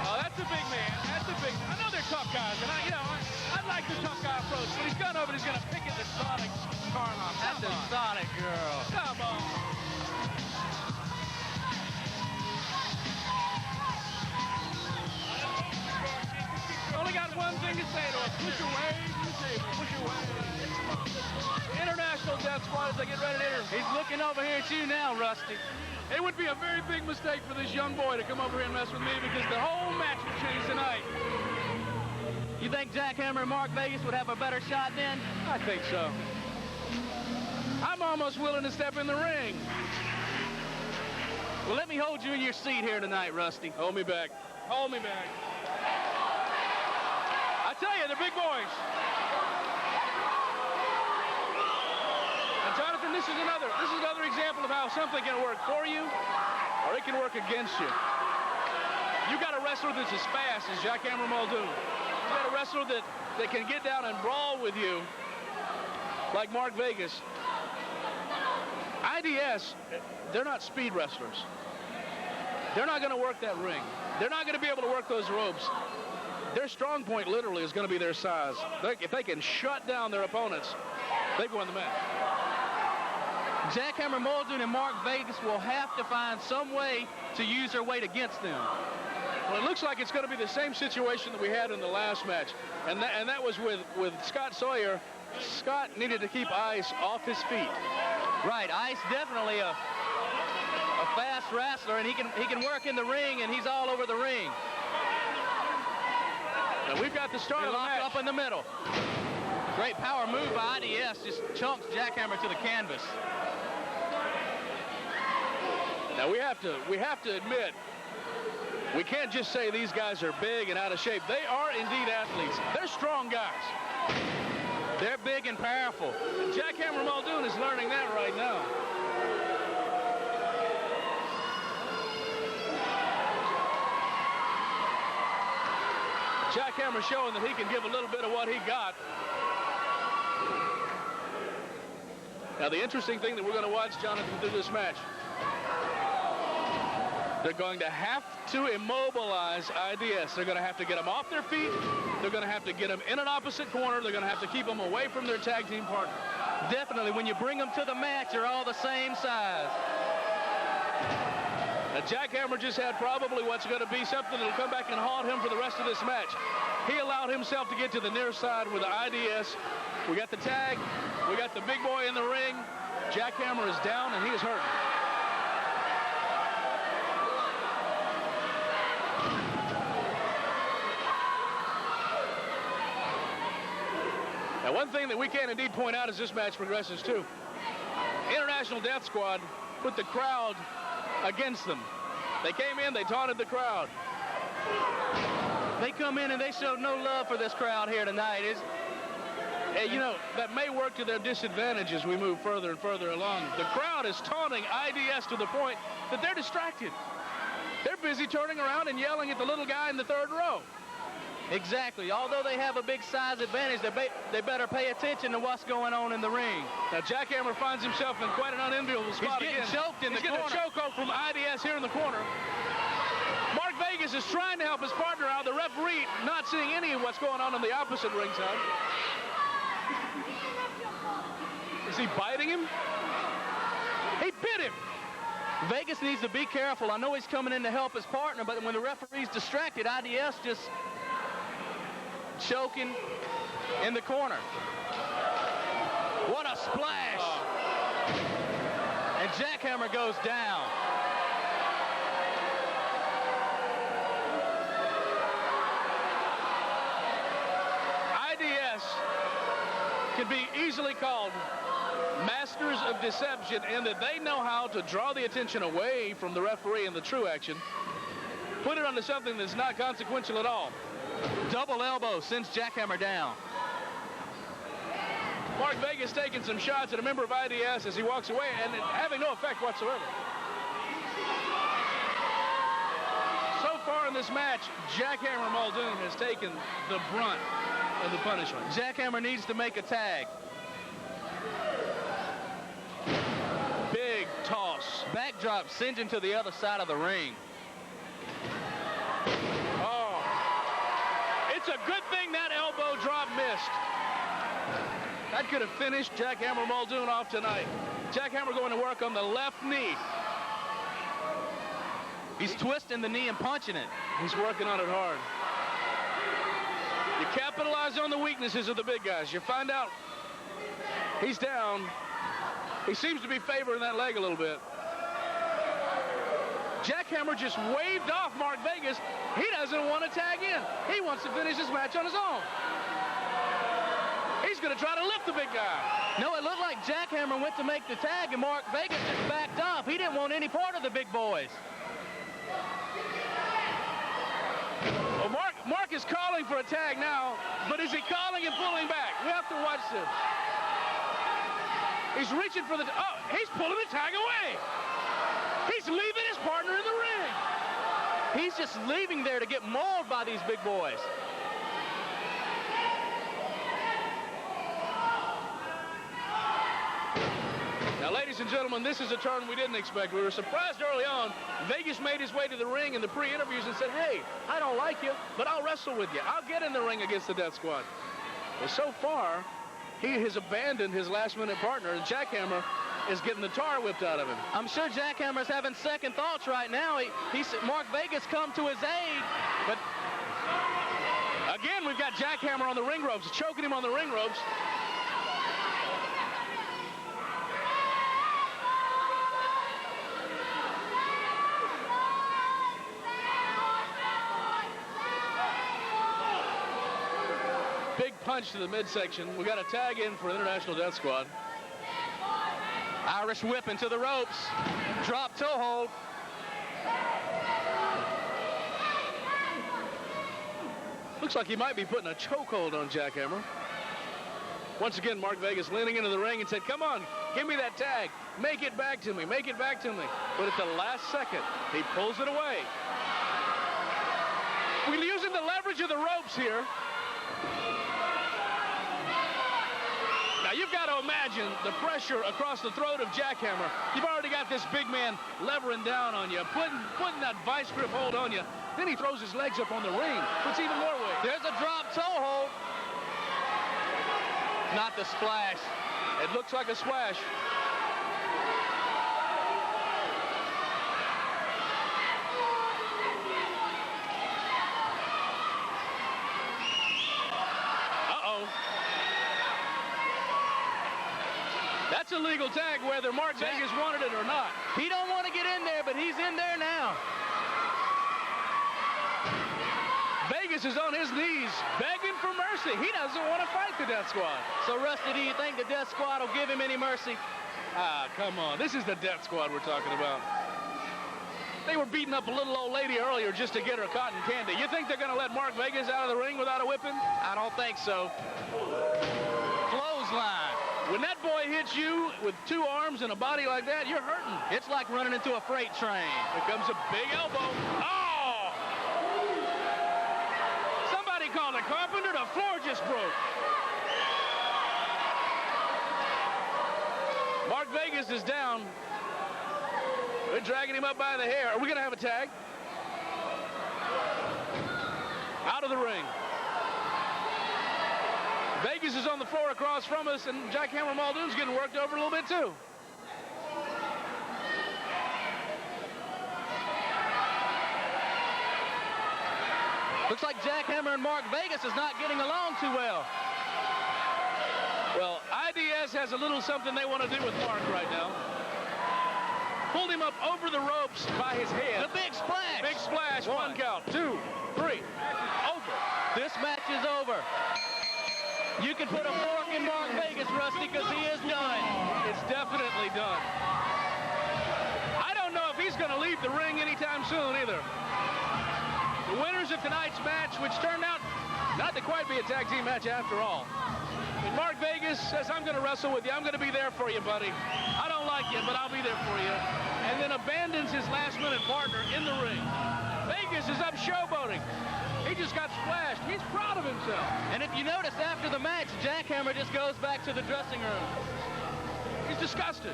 Oh, that's a big man. That's a big. I know they're tough guys, and I like the tough guy approach. But he's gone over and he's going to pick at the Sonic Carlock. That's a Sonic girl. Come on. Only got one thing to say to us. Push away from the table. Push away. International Death Squad as they get ready to enter. He's looking over here at you now, Rusty. It would be a very big mistake for this young boy to come over here and mess with me because the whole match would change tonight. You think Jackhammer and Mark Vegas would have a better shot then? I think so. I'm almost willing to step in the ring. Well, let me hold you in your seat here tonight, Rusty. Hold me back. Hold me back. I tell you, they're big boys. And Jonathan, this is another example of how something can work for you or it can work against you. You got a wrestler that's as fast as Jackhammer Muldoon. You got a wrestler that can get down and brawl with you like Mark Vegas. IDS, they're not speed wrestlers. They're not going to work that ring. They're not going to be able to work those ropes. Their strong point literally is going to be their size. If they can shut down their opponents, they go in the match. Jackhammer Muldoon and Mark Vegas will have to find some way to use their weight against them. Well, it looks like it's going to be the same situation that we had in the last match, and that was with Scott Sawyer. Scott needed to keep Ice off his feet. Right, Ice definitely fast wrestler, and he can work in the ring, and he's all over the ring. Now we've got the start of the match. Up in the middle. Great power move by IDS, just chunks Jackhammer to the canvas. Now we have to admit, we can't just say these guys are big and out of shape. They are indeed athletes. They're strong guys. They're big and powerful. Jackhammer Muldoon is learning that right now. Jackhammer showing that he can give a little bit of what he got. Now the interesting thing that we're going to watch, Jonathan, through this match, they're going to have to immobilize IDS. They're going to have to get them off their feet. They're going to have to get them in an opposite corner. They're going to have to keep them away from their tag team partner. Definitely, when you bring them to the match, they're all the same size. Now, Jackhammer just had probably what's going to be something that'll come back and haunt him for the rest of this match. He allowed himself to get to the near side with the IDS. We got the tag. We got the big boy in the ring. Jackhammer is down, and he is hurt. Now, one thing that we can indeed point out as this match progresses, too, International Death Squad put the crowd against them. They came in, they taunted the crowd. They come in and they showed no love for this crowd here tonight. You know, that may work to their disadvantage as we move further and further along. The crowd is taunting IDS to the point that they're distracted. They're busy turning around and yelling at the little guy in the third row. Exactly. Although they have a big size advantage, they better pay attention to what's going on in the ring. Now, Jackhammer finds himself in quite an unenviable spot again. He's getting choked in the corner. He's getting a chokehold from IDS here in the corner. Mark Vegas is trying to help his partner out. The referee not seeing any of what's going on the opposite ringside. Is he biting him? He bit him. Vegas needs to be careful. I know he's coming in to help his partner, but when the referee's distracted, IDS just choking in the corner. What a splash. And Jackhammer goes down. IDS can be easily called masters of deception in that they know how to draw the attention away from the referee and the true action, put it onto something that's not consequential at all. Double elbow sends Jackhammer down. Mark Vegas taking some shots at a member of IDS as he walks away and having no effect whatsoever. So far in this match, Jackhammer Muldoon has taken the brunt of the punishment. Jackhammer needs to make a tag. Big toss. Backdrop sends him to the other side of the ring. Oh. It's a good thing that elbow drop missed. That could have finished Jackhammer Muldoon off tonight. Jackhammer going to work on the left knee. He's twisting the knee and punching it. He's working on it hard. You capitalize on the weaknesses of the big guys. You find out he's down. He seems to be favoring that leg a little bit. Jackhammer just waved off Mark Vegas. He doesn't want to tag in. He wants to finish this match on his own. He's going to try to lift the big guy. No, it looked like Jackhammer went to make the tag, and Mark Vegas just backed off. He didn't want any part of the big boys. Well, Mark is calling for a tag now, but is he calling and pulling back? We have to watch this. He's reaching for the... Oh, he's pulling the tag away. He's leaving his partner in the ring. He's just leaving there to get mauled by these big boys. Now, ladies and gentlemen, this is a turn we didn't expect. We were surprised early on. Vegas made his way to the ring in the pre-interviews and said, hey, I don't like you, but I'll wrestle with you. I'll get in the ring against the Death Squad. Well, so far, he has abandoned his last-minute partner, and Jackhammer is getting the tar whipped out of him. I'm sure Jackhammer's having second thoughts right now. Mark Vegas come to his aid, but again, we've got Jackhammer on the ring ropes, choking him on the ring ropes. punch to the midsection. We got a tag in for International Death Squad. Irish whip into the ropes. Drop toe hold. Looks like he might be putting a chokehold on Jackhammer. Once again, Mark Vegas leaning into the ring and said, come on, give me that tag. Make it back to me. Make it back to me. But at the last second, he pulls it away. We're using the leverage of the ropes here. Now, you've got to imagine the pressure across the throat of Jackhammer. You've already got this big man levering down on you, putting that vice grip hold on you. Then he throws his legs up on the ring, puts even more weight. There's a drop toe hold. Not the splash. It looks like a splash. Uh-oh. That's a legal tag whether Mark Vegas wanted it or not. He don't want to get in there, but he's in there now. Vegas is on his knees begging for mercy. He doesn't want to fight the Death Squad. So, Rusty, do you think the Death Squad will give him any mercy? Ah, come on. This is the Death Squad we're talking about. They were beating up a little old lady earlier just to get her cotton candy. You think they're going to let Mark Vegas out of the ring without a whipping? I don't think so. Clothesline. When that boy hits you with two arms and a body like that, you're hurting. It's like running into a freight train. Here comes a big elbow. Oh! Somebody called a carpenter. The floor just broke. Mark Vegas is down. They're dragging him up by the hair. Are we going to have a tag? Out of the ring. Vegas is on the floor across from us, and Jackhammer Muldoon's getting worked over a little bit, too. Looks like Jackhammer and Mark Vegas is not getting along too well. Well, IDS has a little something they want to do with Mark right now. Pulled him up over the ropes by his head. The big splash. Big splash. One count. 2, 3. Over. This match is over. You can put a fork in Mark Vegas, Rusty, because he is done. It's definitely done. I don't know if he's going to leave the ring anytime soon either. The winners of tonight's match, which turned out not to quite be a tag team match after all. And Mark Vegas says, I'm going to wrestle with you. I'm going to be there for you, buddy. I don't like you, but I'll be there for you. And then abandons his last-minute partner in the ring. Vegas is up showboating. He just got splashed. He's proud of himself. And if you notice, after the match, Jackhammer just goes back to the dressing room. He's disgusted.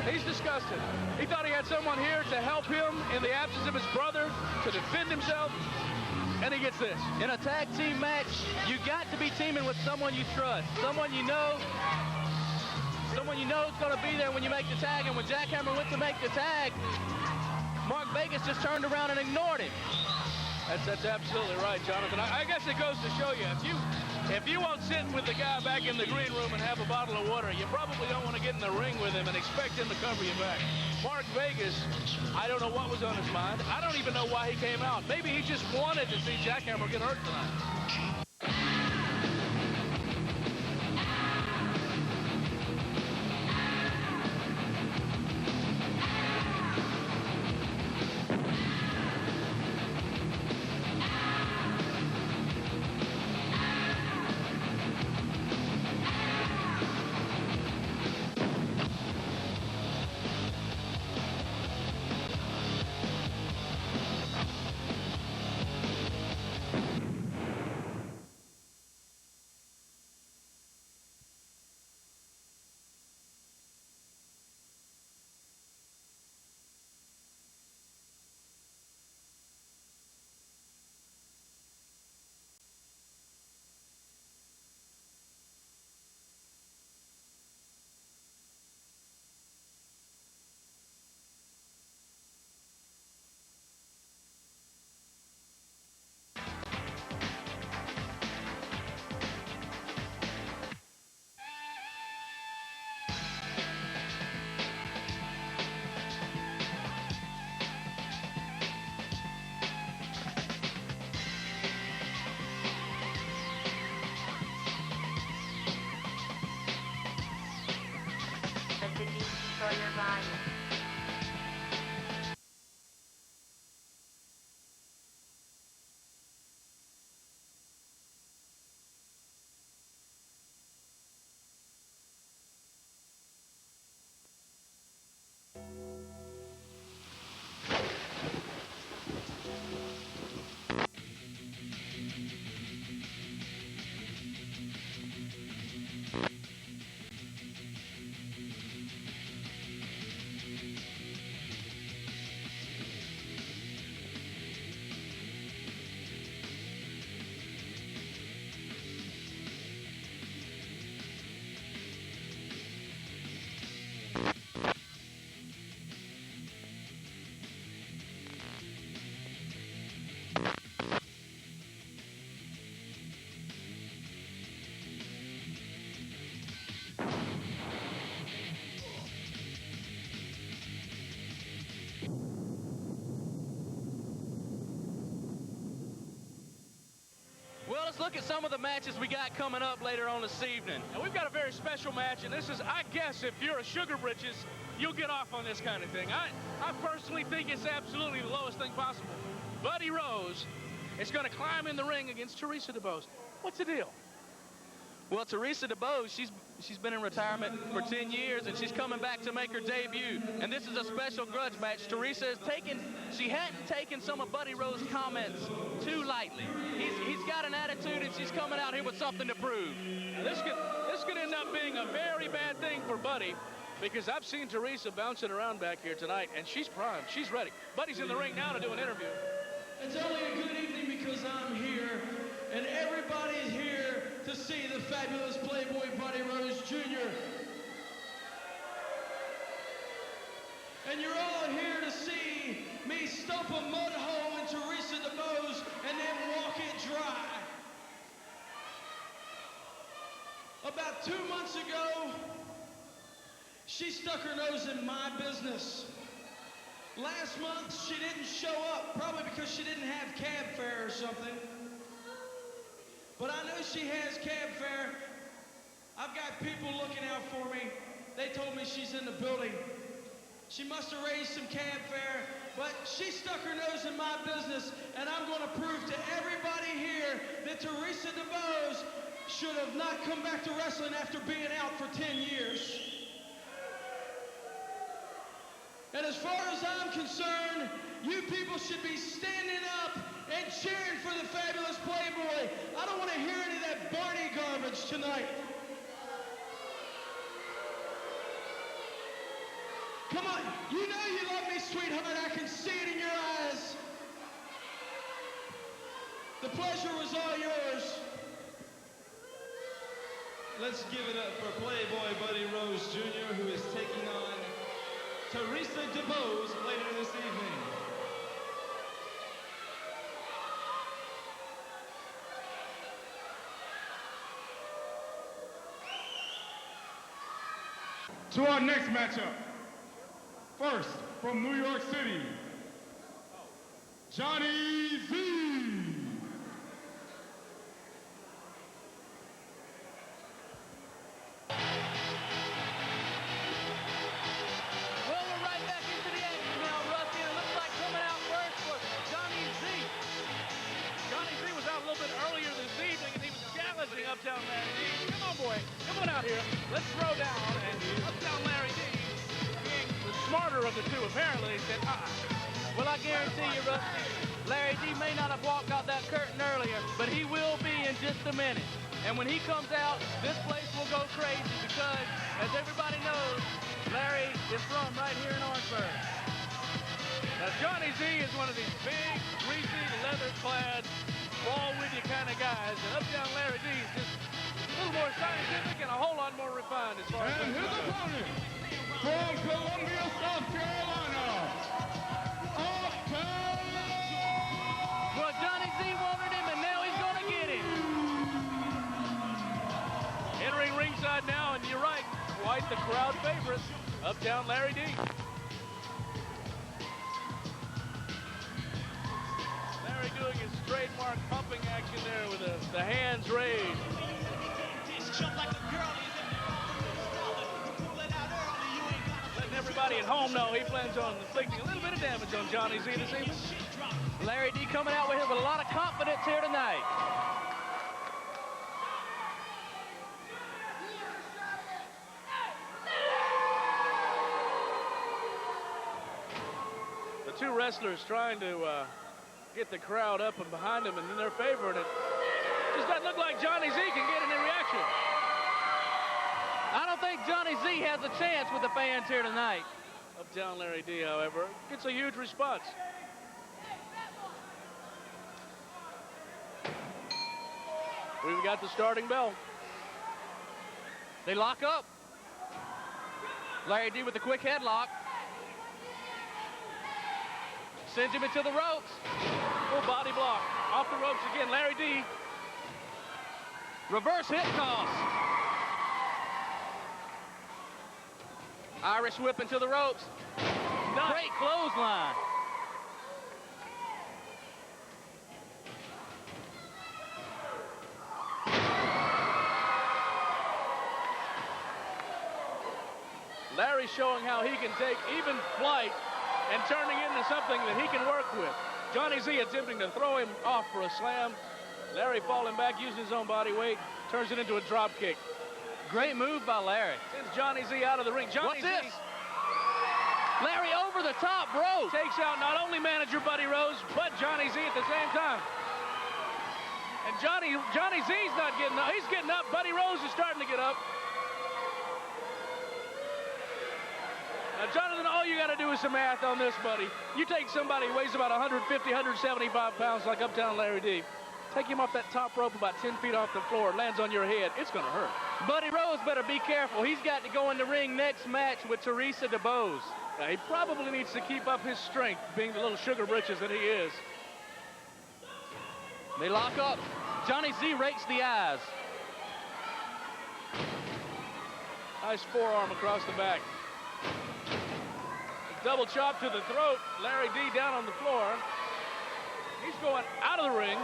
He's disgusted. He thought he had someone here to help him in the absence of his brother, to defend himself, and he gets this. In a tag team match, you got to be teaming with someone you trust, someone you know is going to be there when you make the tag. And when Jackhammer went to make the tag, Mark Vegas just turned around and ignored him. That's absolutely right, Jonathan. I guess it goes to show you, if you won't sit with the guy back in the green room and have a bottle of water, you probably don't want to get in the ring with him and expect him to cover you back. Mark Vegas, I don't know what was on his mind. I don't even know why he came out. Maybe he just wanted to see Jackhammer get hurt tonight. control your volume. Let's look at some of the matches we got coming up later on this evening. And we've got a very special match, and this is, I guess, if you're a Sugar Britches, you'll get off on this kind of thing. I personally think it's absolutely the lowest thing possible. Buddy Rose is going to climb in the ring against Teresa DeBose. What's the deal? Well, Teresa DeBose, she's been in retirement for 10 years, and she's coming back to make her debut. And this is a special grudge match. Teresa has she hadn't taken some of Buddy Rose's comments too lightly. He's got an attitude, and she's coming out here with something to prove. Now, this could end up being a very bad thing for Buddy, because I've seen Teresa bouncing around back here tonight, and she's primed. She's ready. Buddy's in the ring now to do an interview. It's only a good evening because I'm here, and everybody's here to see the fabulous Playboy Buddy Rose Jr. And you're all here to see me stump a mud hole in Teresa DeBose and then walk it dry. About 2 months ago, she stuck her nose in my business. Last month, she didn't show up, probably because she didn't have cab fare or something. But I know she has cab fare. I've got people looking out for me. They told me she's in the building. She must have raised some cab fare, but she stuck her nose in my business, and I'm going to prove to everybody here that Teresa DeBose should have not come back to wrestling after being out for 10 years. And as far as I'm concerned, you people should be standing up and cheering for the fabulous Playboy. I don't want to hear any of that Barney garbage tonight. Come on, you know you love me, sweetheart. I can see it in your eyes. The pleasure was all yours. Let's give it up for Playboy Buddy Rose Jr., who is taking on Teresa DeBose later this evening. To our next matchup. First, from New York City, Johnny Z. Uptown Larry D. Come on, boy. Come on out here. Let's throw down. And Uptown Larry D, being the smarter of the two, apparently, said, Well, I guarantee you, Rusty, Larry D may not have walked out that curtain earlier, but he will be in just a minute. And when he comes out, this place will go crazy because, as everybody knows, Larry is from right here in Orangeburg. Now, Johnny Z is one of these big, greasy, leather-clad, ball-with-you kind of guys. And Uptown Larry D is just a little more scientific and a whole lot more refined as far as... And his opponent, from Columbia, South Carolina, Uptown Larry. Well, Johnny Z wanted him, and now he's going to get him. Entering ringside now, and you're right, quite the crowd favorite, Uptown Larry D. Larry doing his trademark pumping action there with the hands raised. Letting it home. No, he plans on inflicting a little bit of damage on Johnny Z this evening. Larry D coming out with a lot of confidence here tonight. The two wrestlers trying to get the crowd up and behind them and in their favor, and it just doesn't look like Johnny Z can get any reaction. I don't think Johnny Z has a chance with the fans here tonight. Uptown Larry D, however, gets a huge response. We've got the starting bell. They lock up. Larry D with a quick headlock. Sends him into the ropes. Full body block. Off the ropes again. Larry D. Reverse hip toss. Irish whip into the ropes. Nice. Great clothesline. Larry showing how he can take even flight and turning it into something that he can work with. Johnny Z attempting to throw him off for a slam. Larry falling back, using his own body weight, turns it into a drop kick. Great move by Larry. Sends Johnny Z out of the ring. Johnny What's Z this? Larry over the top rope. Takes out not only manager Buddy Rose, but Johnny Z at the same time. And Johnny Z's not getting up. He's getting up. Buddy Rose is starting to get up. Now, Jonathan, all you got to do is some math on this, buddy. You take somebody who weighs about 150, 175 pounds like Uptown Larry D. Take him off that top rope about 10 feet off the floor. It lands on your head. It's going to hurt. Buddy Rose better be careful. He's got to go in the ring next match with Teresa DeBose. Now, he probably needs to keep up his strength, being the little sugar britches that he is. They lock up. Johnny Z rakes the eyes. Nice forearm across the back. Double chop to the throat. Larry D down on the floor. He's going out of the ring.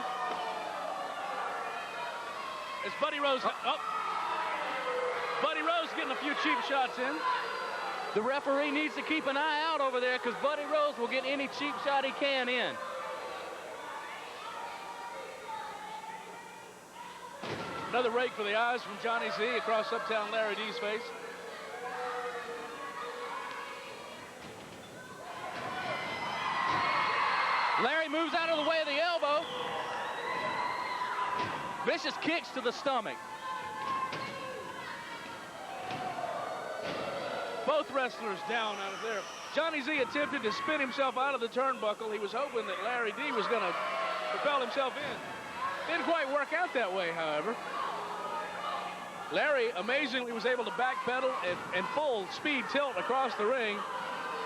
It's Buddy Rose. Oh. Buddy Rose getting a few cheap shots in. The referee needs to keep an eye out over there because Buddy Rose will get any cheap shot he can in. Another rake for the eyes from Johnny Z across Uptown Larry D's face. Larry moves out of the way of the elbow. Vicious kicks to the stomach. Both wrestlers down out of there. Johnny Z attempted to spin himself out of the turnbuckle. He was hoping that Larry D was going to propel himself in. Didn't quite work out that way, however. Larry amazingly was able to backpedal and full speed tilt across the ring.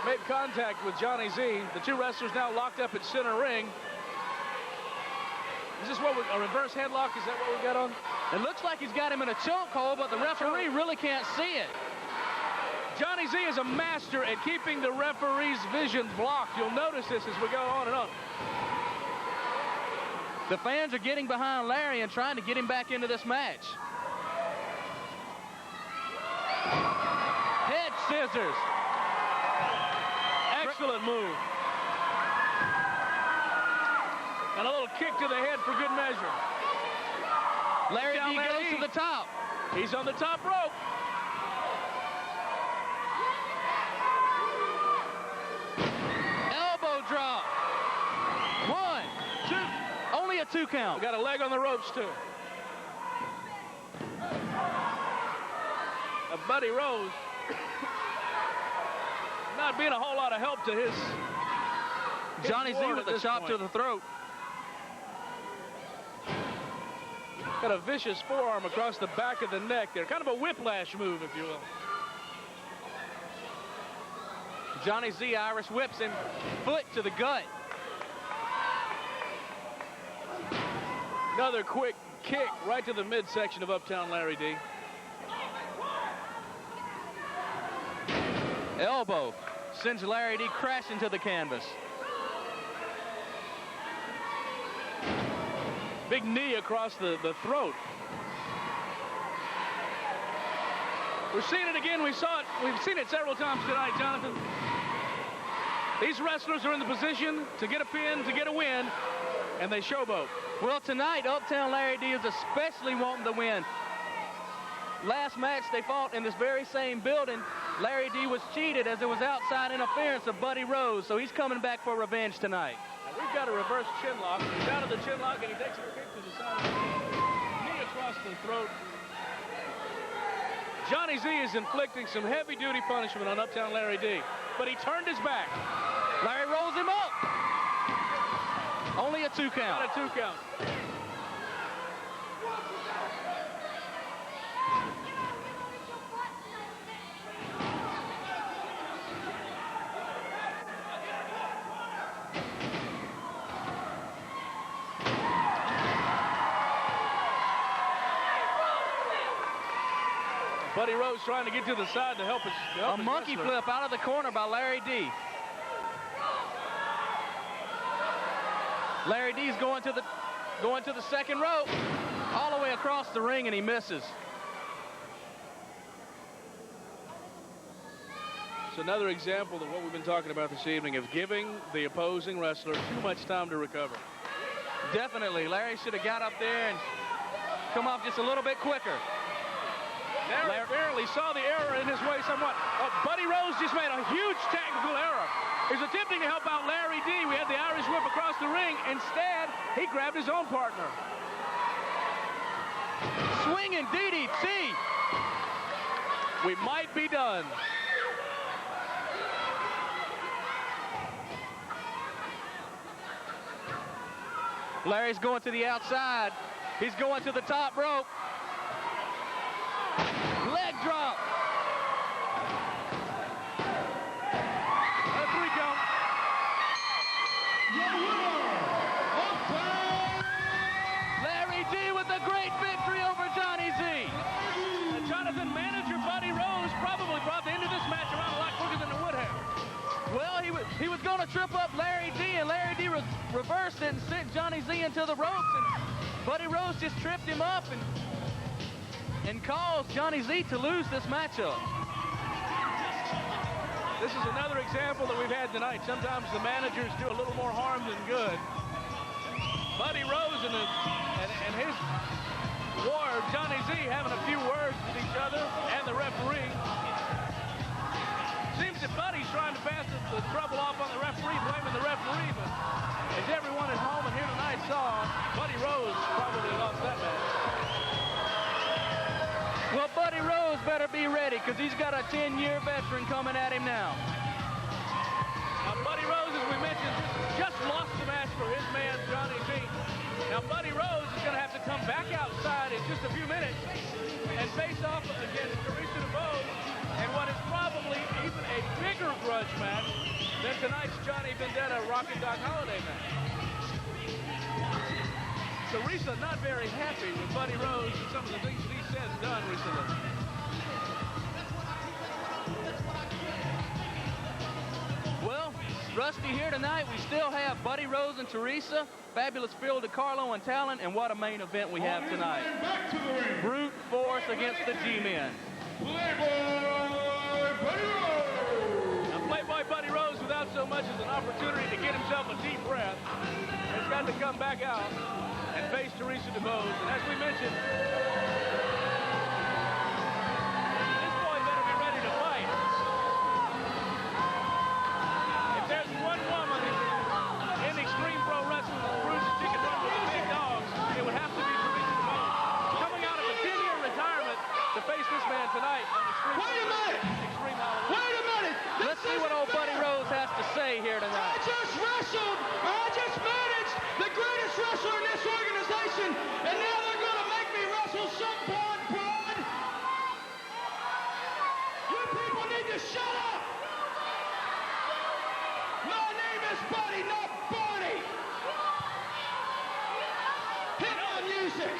Made contact with Johnny Z. The two wrestlers now locked up at center ring. Is this what a reverse headlock? Is that what we got on? It looks like he's got him in a chokehold, but the referee really can't see it. Johnny Z is a master at keeping the referee's vision blocked. You'll notice this as we go on and on. The fans are getting behind Larry and trying to get him back into this match. Head scissors. Excellent move. And a little kick to the head for good measure. Larry D goes to the top. He's on the top rope. Elbow drop. 1, 2. Only a 2 count. Got a leg on the ropes, too. Buddy Rose not being a whole lot of help to his Johnny Z with a chop to the throat. Got a vicious forearm across the back of the neck there. Kind of a whiplash move, if you will. Johnny Z Irish whips him, foot to the gut. Another quick kick right to the midsection of Uptown Larry D. Elbow sends Larry D crashing to the canvas. Big knee across the throat. We're seeing it again. We've seen it several times tonight, Jonathan. These wrestlers are in the position to get a pin, to get a win, and they showboat. Well, tonight, Uptown Larry D is especially wanting to win. Last match they fought in this very same building, Larry D was cheated as it was outside interference of Buddy Rose, so he's coming back for revenge tonight. Now we've got a reverse chin lock. He's out of the chin lock, and he takes a kick to the side of the knee across the throat. Johnny Z is inflicting some heavy-duty punishment on Uptown Larry D, but he turned his back. Larry rolls him up. Only a 2 count. Not a 2 count. Buddy Rose trying to get to the side to help his A monkey wrestler. flip out of the corner by Larry D. Larry D's going to the second rope, all the way across the ring, and he misses. It's another example of what we've been talking about this evening, of giving the opposing wrestler too much time to recover. Definitely. Larry should have got up there and come off just a little bit quicker. Larry apparently saw the error in his way somewhat. Buddy Rose just made a huge technical error. He's attempting to help out Larry D. We had the Irish whip across the ring. Instead, he grabbed his own partner. Swinging DDT. We might be done. Larry's going to the outside. He's going to the top rope. Leg drop. A 3 count. Larry D with a great victory over Johnny Z. Jonathan, manager Buddy Rose probably brought the end of this match around a lot quicker than it would have. Well, he was going to trip up Larry D, and Larry D reversed it and sent Johnny Z into the ropes, and Buddy Rose just tripped him up and caused Johnny Z to lose this matchup. This is another example that we've had tonight. Sometimes the managers do a little more harm than good. Buddy Rose and his ward, Johnny Z, having a few words with each other and the referee. Seems that Buddy's trying to pass the trouble off on the referee, blaming the referee, but as everyone at home and here tonight saw, Buddy Rose probably lost that match. Well, Buddy Rose better be ready, because he's got a 10-year veteran coming at him now. Now, Buddy Rose, as we mentioned, just lost the match for his man, Johnny Z. Now, Buddy Rose is going to have to come back outside in just a few minutes and face off against Teresa DeVos in what is probably even a bigger grudge match than tonight's Johnny Vendetta Rocket Dog Holiday match. Teresa not very happy with Buddy Rose and some of the things that he said and done recently. Well, Rusty, here tonight we still have Buddy Rose and Teresa, Fabulous Phil DiCarlo and Talon, and what a main event we have tonight. Brute force against the G-Men. Now, Playboy Buddy Rose, without so much as an opportunity to get himself a deep breath, has got to come back out and face Teresa DeVos. And as we mentioned, this boy better be ready to fight. If there's one woman in Extreme Pro Wrestling that proves that she can run with the big dogs, it would have to be Teresa DeVos. Coming out of a 10-year retirement to face this man tonight on Extreme Halloween. Wait a minute! Let's see what old Buddy Rose has to say here tonight. I just managed the greatest wrestler in this organization, and now they're going to make me wrestle some broad. You people need to shut up! My name is Buddy, not Barney! Hit my music!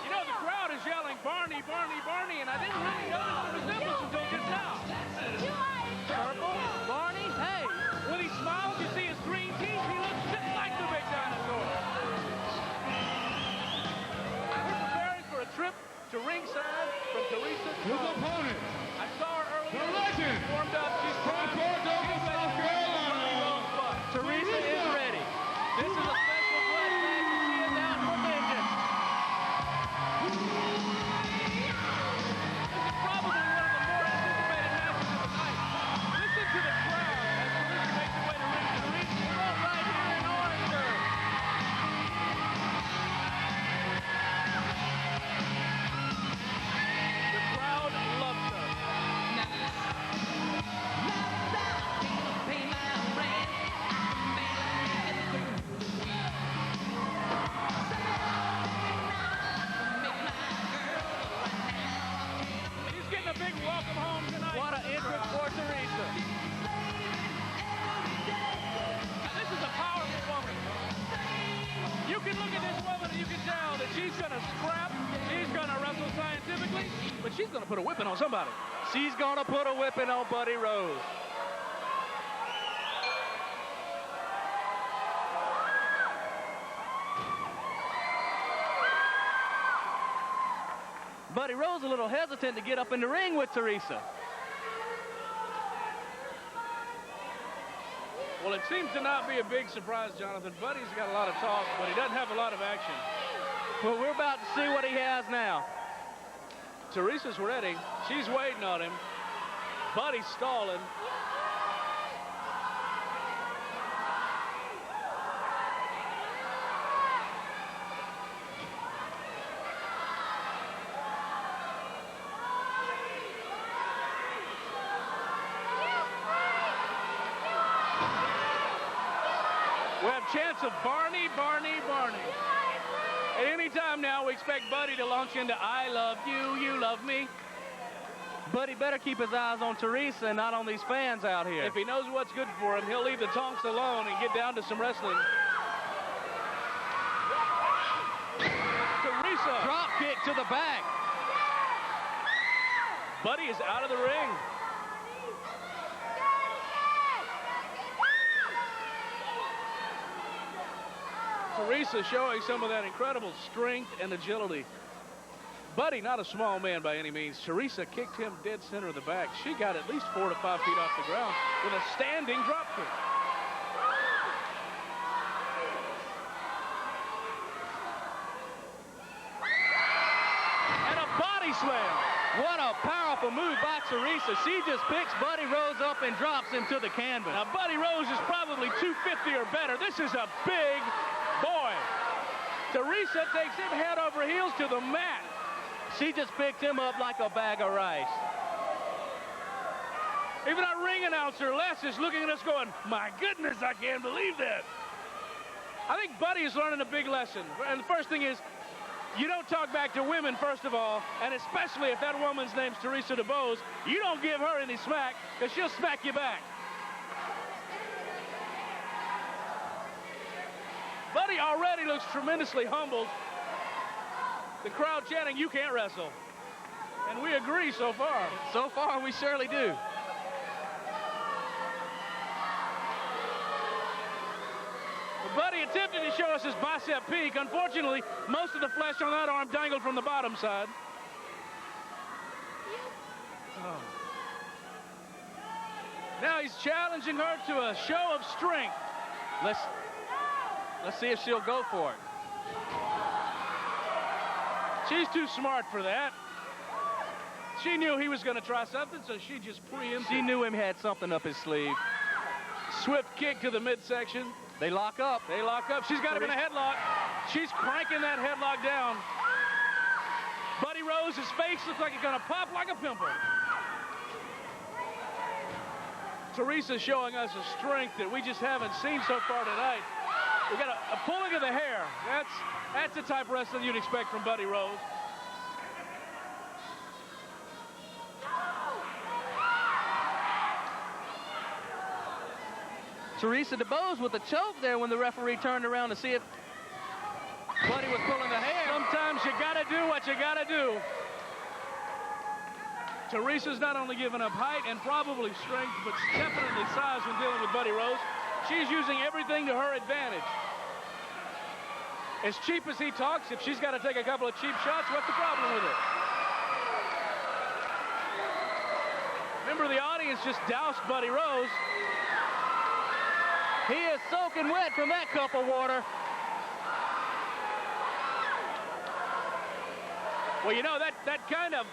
You know, the crowd is yelling, Barney, Barney, Barney, and I didn't really notice the resemblance until just now. Purple, Barney, hey. When he smiles, you see his green teeth. He looks just like the big dinosaur. We're preparing for a trip to ringside from Teresa. His opponent, she's going to put a whipping on somebody. She's going to put a whipping on Buddy Rose. Buddy Rose a little hesitant to get up in the ring with Teresa. Well, it seems to not be a big surprise, Jonathan. Buddy's got a lot of talk, but he doesn't have a lot of action. Well, we're about to see what he has now. Teresa's ready. She's waiting on him. Buddy's stalling. We have chance of Barney. At any time now, we expect Buddy to launch into I love you, you love me. Buddy better keep his eyes on Teresa and not on these fans out here. If he knows what's good for him, he'll leave the taunts alone and get down to some wrestling. Teresa. Drop kick to the back. Buddy is out of the ring. Teresa showing some of that incredible strength and agility. Buddy, not a small man by any means. Teresa kicked him dead center of the back. She got at least 4 to 5 feet off the ground with a standing drop kick. And a body slam. What a powerful move by Teresa. She just picks Buddy Rose up and drops him to the canvas. Now, Buddy Rose is probably 250 or better. This is a big boy. Teresa takes him head over heels to the mat. She just picked him up like a bag of rice. Even our ring announcer, Les, is looking at us going, my goodness, I can't believe that. I think Buddy is learning a big lesson. And the first thing is, you don't talk back to women, first of all, and especially if that woman's name's Teresa DeBose, you don't give her any smack, because she'll smack you back. Buddy already looks tremendously humbled. The crowd chanting, you can't wrestle. And we agree so far. So far, we surely do. Buddy attempted to show us his bicep peak. Unfortunately, most of the flesh on that arm dangled from the bottom side. Oh. Now he's challenging her to a show of strength. Let's see if she'll go for it. She's too smart for that. She knew he was going to try something, so she just preempted. She knew him had something up his sleeve. Swift kick to the midsection. They lock up. They lock up. She's got him in a headlock. She's cranking that headlock down. Buddy Rose's face looks like it's going to pop like a pimple. Teresa's showing us a strength that we just haven't seen so far tonight. We got a pulling of the hair. That's the type of wrestling you'd expect from Buddy Rose. Teresa DeBose with a choke there when the referee turned around to see if Buddy was pulling the hair. Sometimes you gotta do what you gotta do. Teresa's not only giving up height and probably strength, but definitely size when dealing with Buddy Rose. She's using everything to her advantage. As cheap as he talks, if she's got to take a couple of cheap shots, what's the problem with it? Remember, the audience just doused Buddy Rose. He is soaking wet from that cup of water. Well, you know, that kind of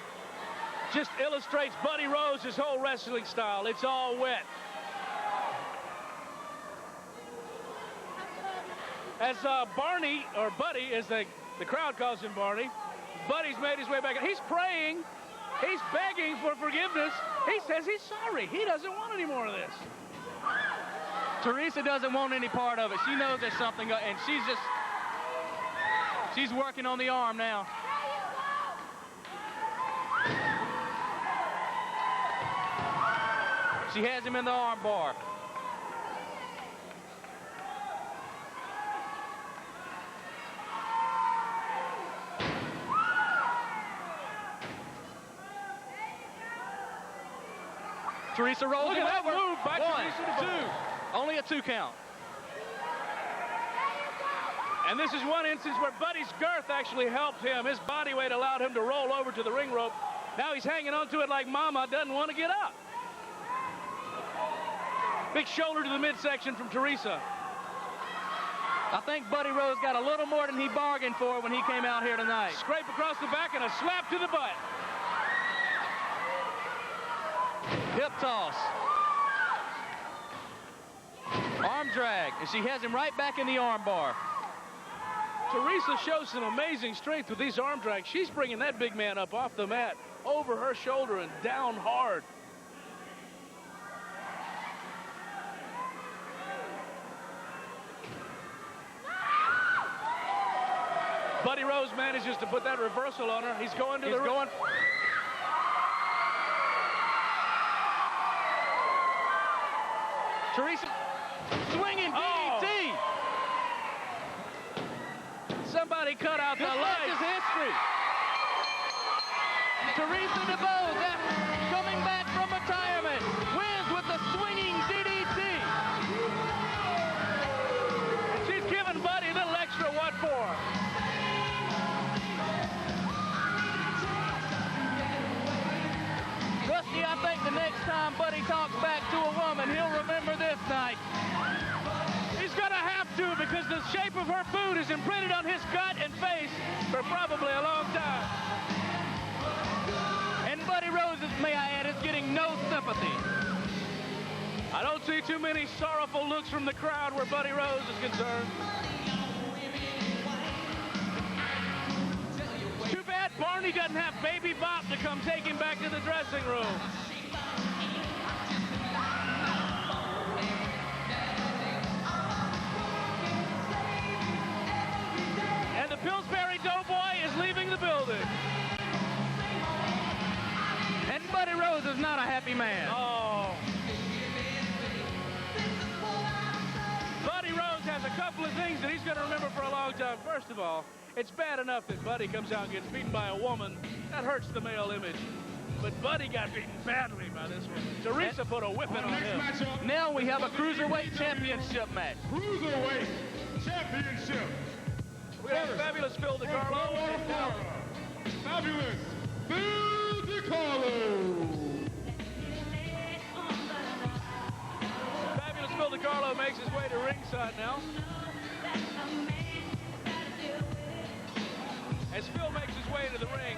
just illustrates Buddy Rose's whole wrestling style. It's all wet. As Barney, or Buddy, as the crowd calls him Barney, Buddy's made his way back. He's praying. He's begging for forgiveness. He says he's sorry. He doesn't want any more of this. Teresa doesn't want any part of it. She knows there's something, and she's working on the arm now. She has him in the arm bar. Teresa rolls Look him at that over. move by 1, Teresa to 2. Only a 2 count. And this is one instance where Buddy's girth actually helped him. His body weight allowed him to roll over to the ring rope. Now he's hanging onto it like Mama doesn't want to get up. Big shoulder to the midsection from Teresa. I think Buddy Rose got a little more than he bargained for when he came out here tonight. Scrape across the back and a slap to the butt. Hip toss. Arm drag, and she has him right back in the arm bar. Teresa shows some amazing strength with these arm drags. She's bringing that big man up off the mat, over her shoulder and down hard. Buddy Rose manages to put that reversal on her. He's going to the ring. Teresa swinging DDT. Somebody cut out the This match lights. is history. Teresa DeVoe, coming back from retirement, wins with the swinging DDT. She's giving Buddy a little extra what for. Rusty, I think the next time Buddy talks back to a woman, he'll remember this night. He's going to have to, because the shape of her boot is imprinted on his gut and face for probably a long time. And Buddy Rose, may I add, is getting no sympathy. I don't see too many sorrowful looks from the crowd where Buddy Rose is concerned. Too bad Barney doesn't have Baby Bop to come take him back to the dressing room. And the Pillsbury Doughboy is leaving the building. And Buddy Rose is not a happy man. Oh. Buddy Rose has a couple of things that he's going to remember for a long time. First of all, it's bad enough that Buddy comes out and gets beaten by a woman. That hurts the male image. But Buddy got beaten badly by this one. Teresa put a whipping on him. Now we have a Cruiserweight Championship match. Cruiserweight Championship. We have Fabulous Phil DeCarlo. Fabulous Phil DeCarlo. Fabulous Phil DeCarlo makes his way to ringside now. As Phil makes his way to the ring,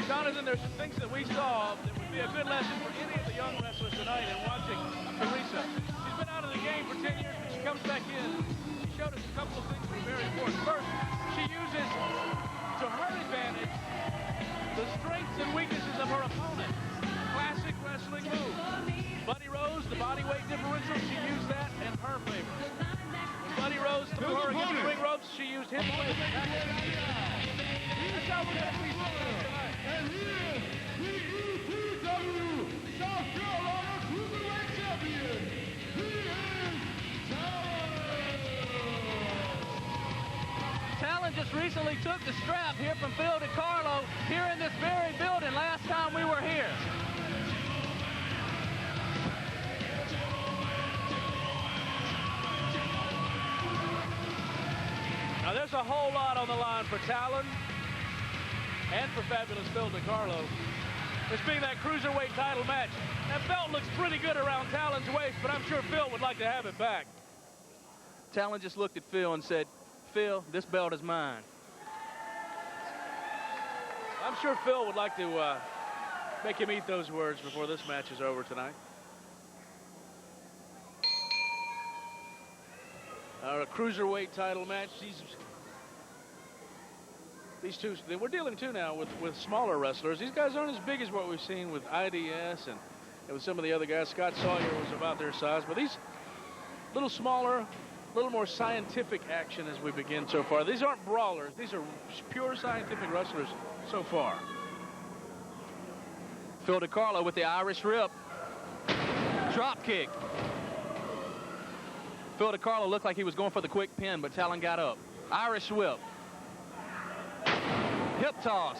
Jonathan, there's some things that we saw that would be a good lesson for any of the young wrestlers tonight in watching Teresa. She's been out of the game for 10 years, but she comes back in. She showed us a couple of things that were very important. First, she uses, to her advantage, the strengths and weaknesses of her opponent. Classic wrestling move. Buddy Rose, the body weight differential, she used that in her favor. When Buddy Rose threw her against the ring ropes, she used his weight. That's how we're going to see tonight. And here, the EPW South Carolina Cruiserweight Champion, he is Talon just recently took the strap here from Phil DeCarlo here in this very building last time we were here. Now there's a whole lot on the line for Talon and for Fabulous Phil DeCarlo. This being that Cruiserweight title match. That belt looks pretty good around Talon's waist, but I'm sure Phil would like to have it back. Talon just looked at Phil and said, Phil, this belt is mine. I'm sure Phil would like to make him eat those words before this match is over tonight. A Cruiserweight title match. These two, we're dealing too now with smaller wrestlers. These guys aren't as big as what we've seen with IDS and with some of the other guys. Scott Sawyer was about their size, but these little smaller, a little more scientific action as we begin so far. These aren't brawlers. These are pure scientific wrestlers so far. Phil DeCarlo with the Irish Rip. Drop kick. Phil DeCarlo looked like he was going for the quick pin, but Talon got up. Irish whip. Hip toss.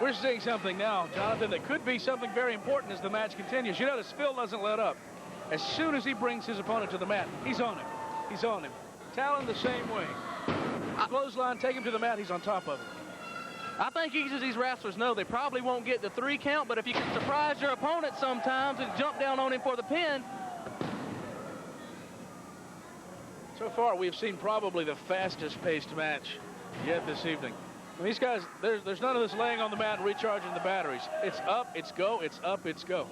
We're seeing something now, Jonathan, that could be something very important as the match continues. You notice Phil doesn't let up. As soon as he brings his opponent to the mat, he's on him. He's on him. Talon the same way. Clothesline, take him to the mat, he's on top of him. I think each of these wrestlers know they probably won't get the 3 count, but if you can surprise your opponent sometimes and jump down on him for the pin. So far, we've seen probably the fastest-paced match yet this evening. And these guys, there's none of this laying on the mat and recharging the batteries. It's up, it's go, it's up, it's go.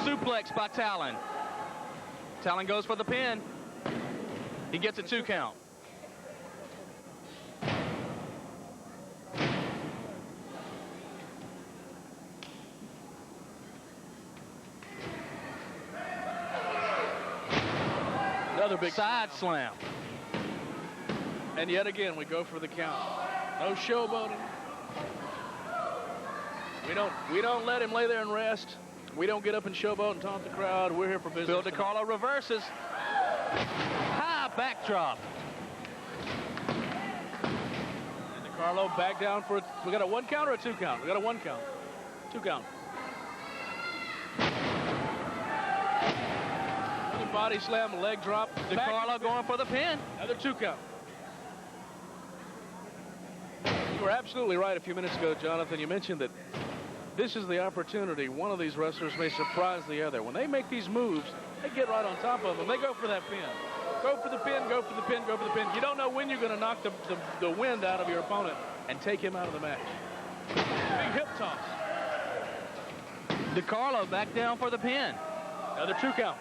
Suplex by Talon. Talon goes for the pin. He gets a 2 count. Another big side slam. And yet again, we go for the count. No showboating. We don't let him lay there and rest. We don't get up and showboat and taunt the crowd. We're here for business. Phil DiCarlo reverses. High backdrop. And DiCarlo back down for we got a 1 count or a 2 count? We got a 1 count. 2 count. Another body slam, leg drop. DiCarlo going for the pin. Another 2 count. You were absolutely right a few minutes ago, Jonathan. You mentioned that this is the opportunity. One of these wrestlers may surprise the other. When they make these moves, they get right on top of them. They go for that pin. Go for the pin, go for the pin, go for the pin. You don't know when you're going to knock the wind out of your opponent and take him out of the match. Big hip toss. DiCarlo back down for the pin. Another 2 count.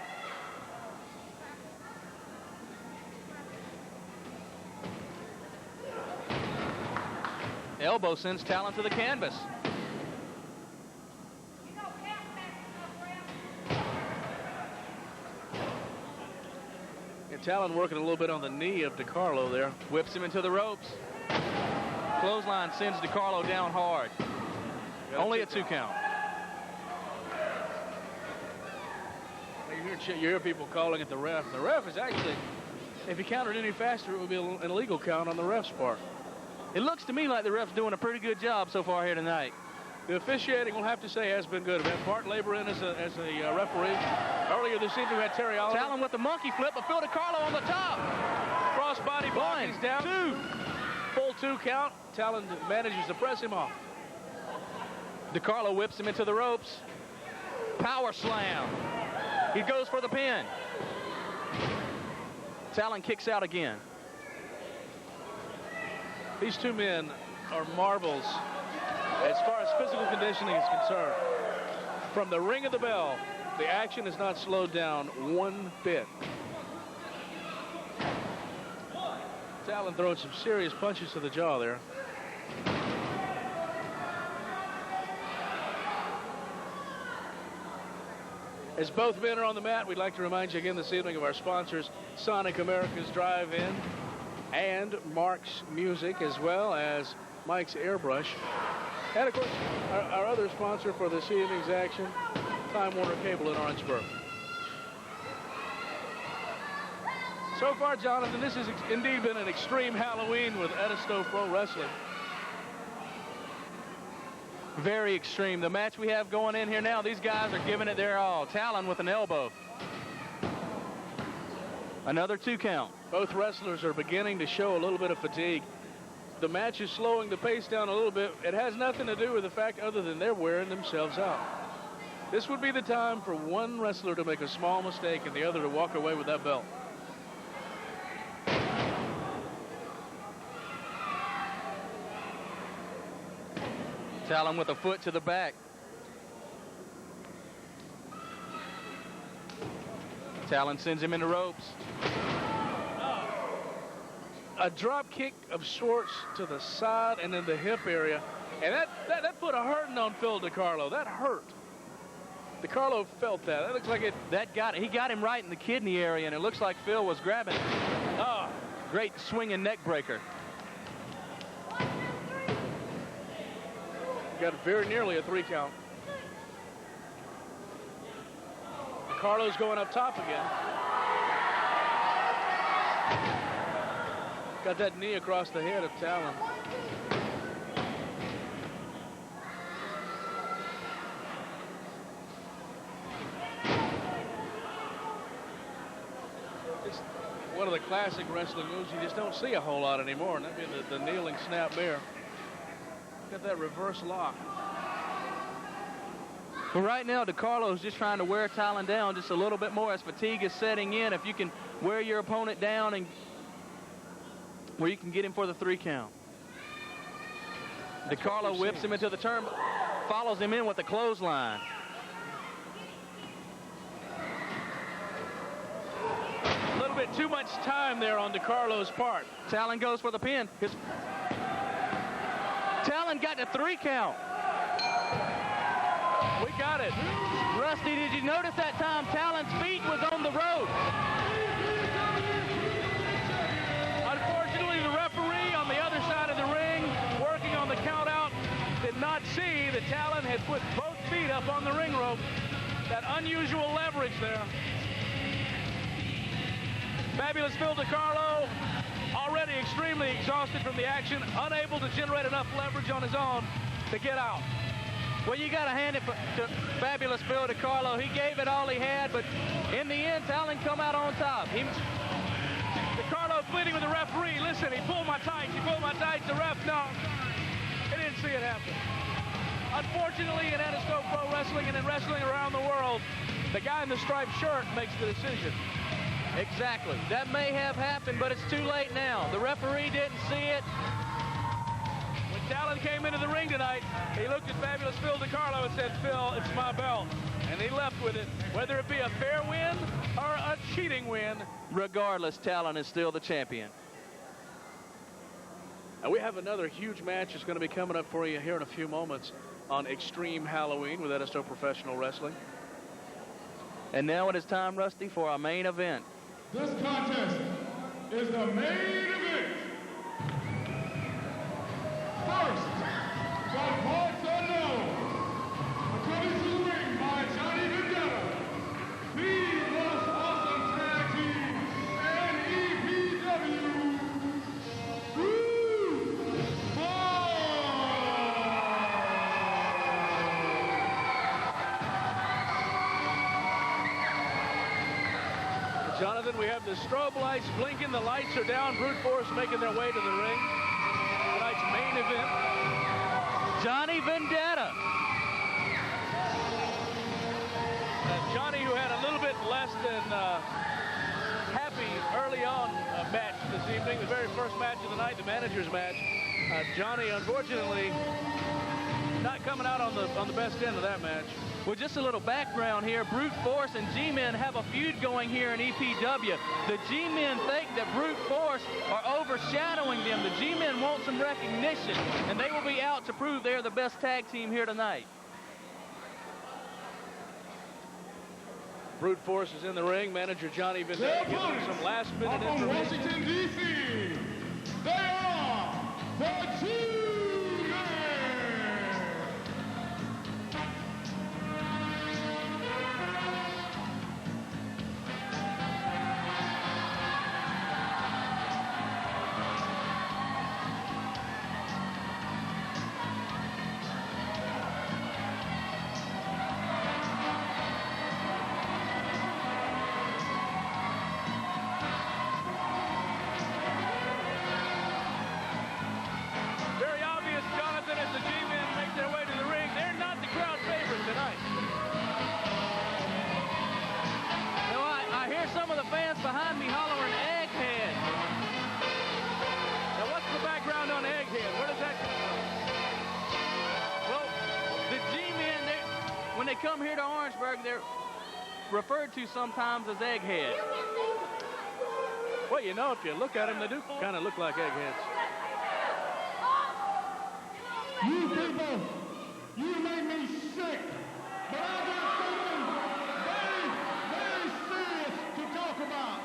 Elbow sends Talon to the canvas. Talon working a little bit on the knee of DiCarlo there. Whips him into the ropes. Clothesline sends DiCarlo down hard. Only a 2 count. You hear people calling it the ref. The ref is actually, if he counted any faster, it would be an illegal count on the ref's part. It looks to me like the ref's doing a pretty good job so far here tonight. The officiating, we'll have to say, has been good. We've had Bart labor in as a referee. Earlier this evening, we had Terry Oliver. Talon with the monkey flip, but Phil DiCarlo on the top. Crossbody block, he's down. 2. Full 2 count. Talon manages to press him off. DiCarlo whips him into the ropes. Power slam. He goes for the pin. Talon kicks out again. These 2 men are marvels as far as physical conditioning is concerned. From the ring of the bell, the action is not slowed down 1 bit. Talon throwing some serious punches to the jaw there. As both men are on the mat, we'd like to remind you again this evening of our sponsors, Sonic America's Drive-In and Mark's Music, as well as Mike's Airbrush. And, of course, our other sponsor for this evening's action, Time Warner Cable in Orangeburg. So far, Jonathan, this has indeed been an extreme Halloween with Edisto Pro Wrestling. Very extreme. The match we have going in here now, these guys are giving it their all. Talon with an elbow. Another 2 count. Both wrestlers are beginning to show a little bit of fatigue. The match is slowing the pace down a little bit. It has nothing to do with the fact other than they're wearing themselves out. This would be the time for one wrestler to make a small mistake and the other to walk away with that belt. Talon with a foot to the back. Talon sends him in the ropes. A drop kick of sorts to the side and in the hip area. And that put a hurting on Phil DiCarlo. That hurt. DiCarlo felt that. That looks like it. He got him right in the kidney area, and it looks like Phil was grabbing it. Ah, great swinging neck breaker. Got very nearly a 3 count. DiCarlo's going up top again. Got that knee across the head of Talon. It's one of the classic wrestling moves you just don't see a whole lot anymore, and that'd be the kneeling snap bear. Got that reverse lock. Well, right now, DeCarlo's just trying to wear Talon down just a little bit more as fatigue is setting in. If you can wear your opponent down and where you can get him for the 3 count. DeCarlo whips him into the turn, follows him in with the clothesline. A little bit too much time there on DeCarlo's part. Talon goes for the pin. Talon got the 3 count. We got it. Rusty, did you notice that time Talon's feet was on the rope? Unfortunately, the referee on the other side of the ring, working on the count out, did not see that Talon had put both feet up on the ring rope. That unusual leverage there. Fabulous Phil DeCarlo, already extremely exhausted from the action, unable to generate enough leverage on his own to get out. Well, you got to hand it to Fabulous Phil DeCarlo. He gave it all he had, but in the end, Talon come out on top. DeCarlo pleading with the referee. Listen, he pulled my tights. He pulled my tights. The ref, no. He didn't see it happen. Unfortunately, in Edisto Pro Wrestling and in wrestling around the world, the guy in the striped shirt makes the decision. Exactly. That may have happened, but it's too late now. The referee didn't see it. When Talon came into the ring tonight, he looked at Fabulous Phil DeCarlo and said, Phil, it's my belt. And he left with it, whether it be a fair win or a cheating win. Regardless, Talon is still the champion. Now we have another huge match that's going to be coming up for you here in a few moments on Extreme Halloween with Edisto Professional Wrestling. And now it is time, Rusty, for our main event. This contest is the main event. First, from parts unknown, coming to the ring by Johnny Vendetta, the most awesome tag team in EPW. Jonathan, we have the strobe lights blinking. The lights are down. Brute Force making their way to the ring. Tonight's main event. Johnny Vendetta. Johnny, who had a little bit less than happy early on match this evening, the very first match of the night, the manager's match. Johnny, unfortunately, not coming out on the best end of that match. Well, just a little background here. Brute Force and G-Men have a feud going here in EPW. The G-Men think that Brute Force are overshadowing them. The G-Men want some recognition, and they will be out to prove they're the best tag team here tonight. Brute Force is in the ring. Manager Johnny Vendetta giving some last-minute information. From Washington, D.C., they are the G-Men. Behind me hollering Egghead. Now what's the background on Egghead? Where does that come from? Well, the G-Men, when they come here to Orangeburg, they're referred to sometimes as Egghead. Well, you know, if you look at them, they do kind of look like eggheads. You people, you make me sick, but I got something very, very serious to talk about.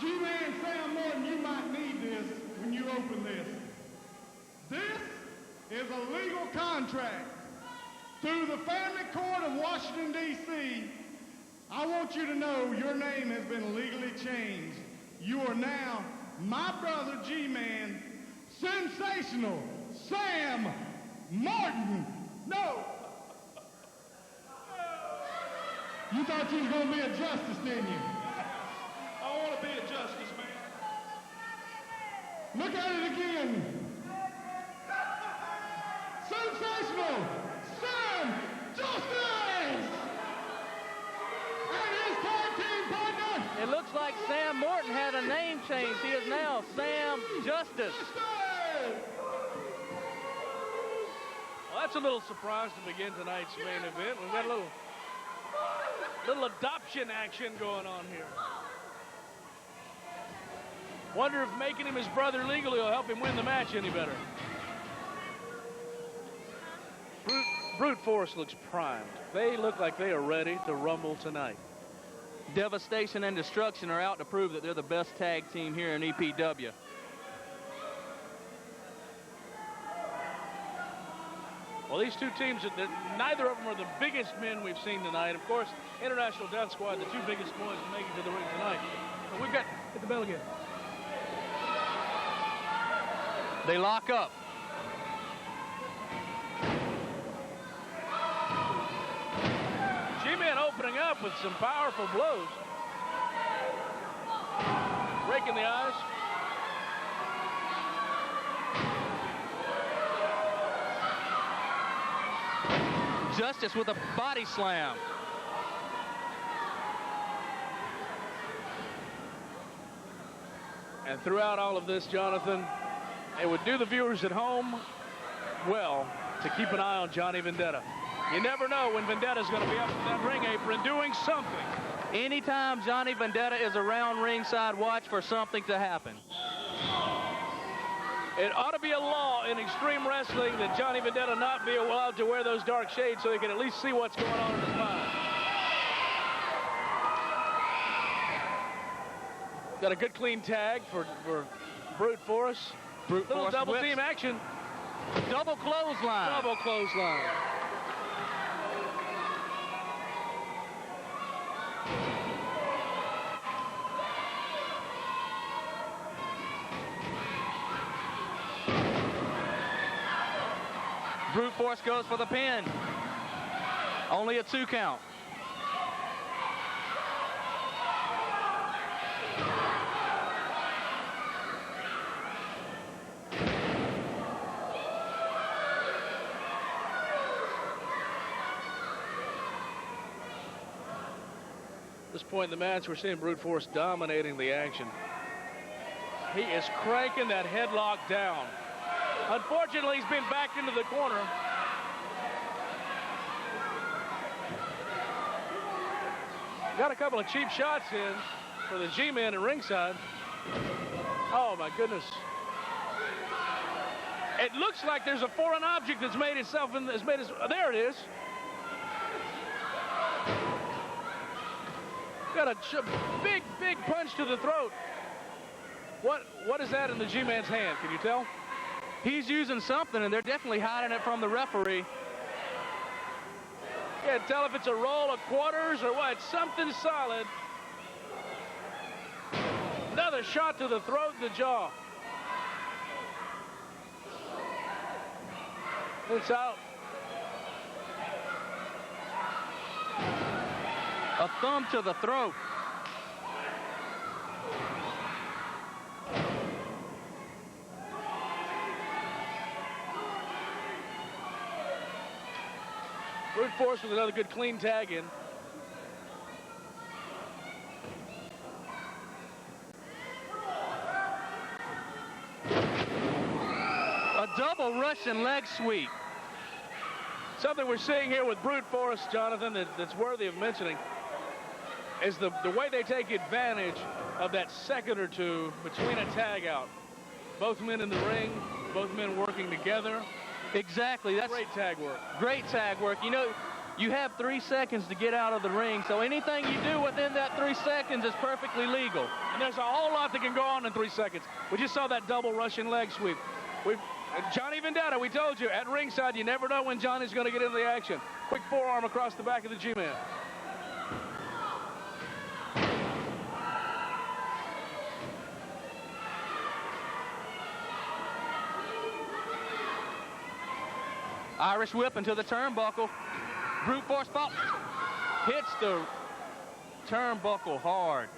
G-Man Sam Morton, you might need this when you open this. This is a legal contract. through the family court of Washington, D.C., I want you to know your name has been legally changed. You are now my brother G-Man, Sensational Sam Martin. No. You thought you was going to be a justice, didn't you? I want to be a justice, man. Look at it again. Sensational Sam Justice! And his tag team partner. It looks like Sam Morton had a name change. He is now Sam Justice. Well, that's a little surprise to begin tonight's main event. We've got a little adoption action going on here. Wonder if making him his brother legally will help him win the match any better. Brute Force looks primed. They look like they are ready to rumble tonight. Devastation and Destruction are out to prove that they're the best tag team here in EPW. Well, these two teams, neither of them are the biggest men we've seen tonight. Of course, International Death Squad, the two biggest boys to make it to the ring tonight. But we've got, hit the bell again. They lock up. G-Man opening up with some powerful blows. Breaking the eyes. Justice with a body slam. And throughout all of this, Jonathan, it would do the viewers at home well to keep an eye on Johnny Vendetta. You never know when Vendetta's going to be up in that ring apron doing something. Anytime Johnny Vendetta is around ringside, watch for something to happen. It ought to be a law in Extreme Wrestling that Johnny Vendetta not be allowed to wear those dark shades so he can at least see what's going on in his mind. Got a good clean tag for Brute Force. Little double team action. Double clothesline. Double clothesline. Brute Force goes for the pin. Only a 2 count. At this point in the match, we're seeing Brute Force dominating the action. He is cranking that headlock down. Unfortunately, he's been backed into the corner. Got a couple of cheap shots in for the G-Man at ringside. Oh, my goodness. It looks like there's a foreign object that's made itself in this. There it is. Got a big punch to the throat. What is that in the G-Man's hand? Can you tell? He's using something, and they're definitely hiding it from the referee. Can't tell if it's a roll of quarters or what. Something solid. Another shot to the throat and the jaw. It's out. A thumb to the throat. Brute Force with another good clean tag in. A double Russian leg sweep. Something we're seeing here with Brute Force, Jonathan, that's worthy of mentioning is the way they take advantage of that second or two between a tag out. Both men in the ring, both men working together. Exactly. That's great tag work. Great tag work. You know, you have 3 seconds to get out of the ring, so anything you do within that 3 seconds is perfectly legal. And there's a whole lot that can go on in 3 seconds. We just saw that double Russian leg sweep. Johnny Vendetta, we told you, at ringside, you never know when Johnny's going to get into the action. Quick forearm across the back of the G-Man. Irish whip into the turnbuckle. Brute force pop. Hits the turnbuckle hard.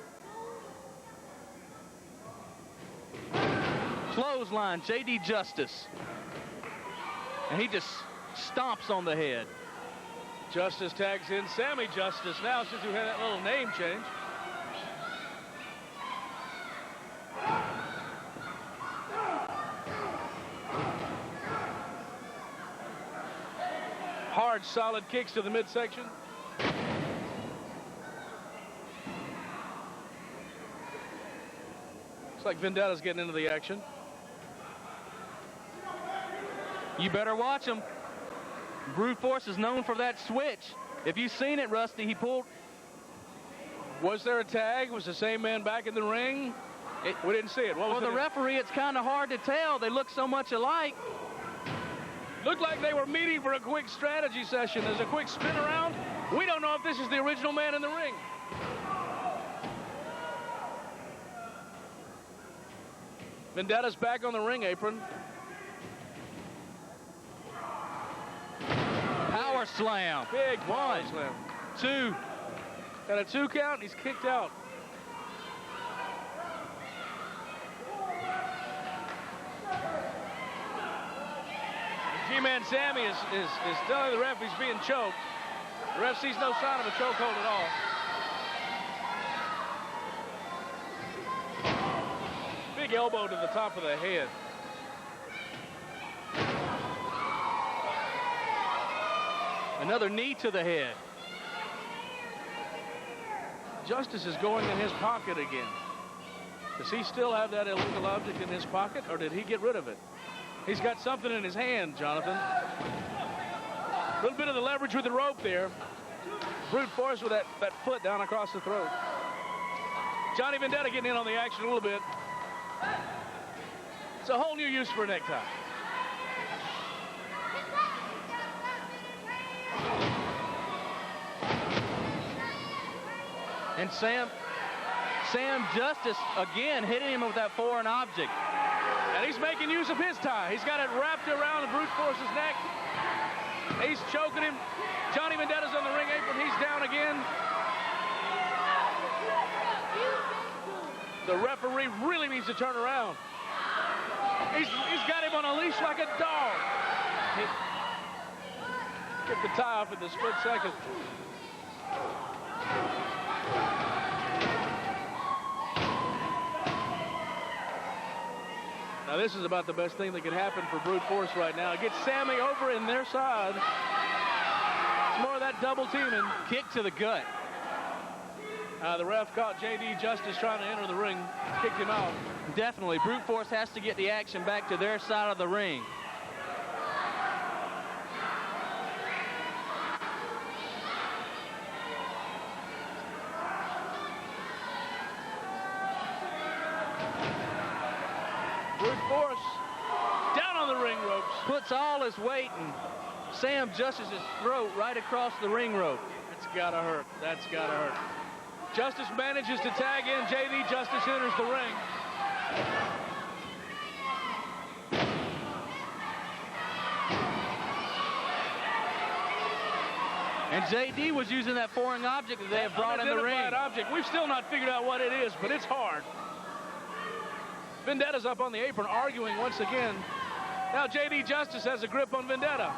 Clothesline, J.D. Justice. And he just stomps on the head. Justice tags in Sammy Justice now since we had that little name change. Hard, solid kicks to the midsection. Looks like Vendetta's getting into the action. You better watch him. Brute Force is known for that switch. If you've seen it, Rusty, he pulled. Was there a tag? Was the same man back in the ring? We didn't see it. What was the referee, it's kind of hard to tell. They look so much alike. Looked like they were meeting for a quick strategy session. There's a quick spin around. We don't know if this is the original man in the ring. Vendetta's back on the ring apron. Power slam. Big power slam. 2. Got a 2 count. He's kicked out. G-Man Sammy is telling the ref he's being choked. The ref sees no sign of a chokehold at all. Big elbow to the top of the head. Another knee to the head. Justice is going in his pocket again. Does he still have that illegal object in his pocket, or did he get rid of it? He's got something in his hand, Jonathan. A little bit of the leverage with the rope there. Brute force with that foot down across the throat. Johnny Vendetta getting in on the action a little bit. It's a whole new use for a necktie. And Sam Justice again hitting him with that foreign object. And he's making use of his tie. He's got it wrapped around the Brute Force's neck. He's choking him. Johnny Vendetta's on the ring apron. He's down again. The referee really needs to turn around. He's got him on a leash like a dog. Get the tie off in the split second. Now this is about the best thing that could happen for Brute Force right now. It gets Sammy over in their side. It's more of that double teaming. Kick to the gut. The ref caught J.D. Justice trying to enter the ring. Kicked him out. Definitely. Brute Force has to get the action back to their side of the ring. Brute Force down on the ring ropes. Puts all his weight in Sam Justice's throat right across the ring rope. That's gotta hurt. That's gotta hurt. Justice manages to tag in. J.D. Justice enters the ring. And J.D. was using that foreign object that they have brought in the ring. Object. We've still not figured out what it is, but it's hard. Vendetta's up on the apron arguing once again. Now J.D. Justice has a grip on Vendetta.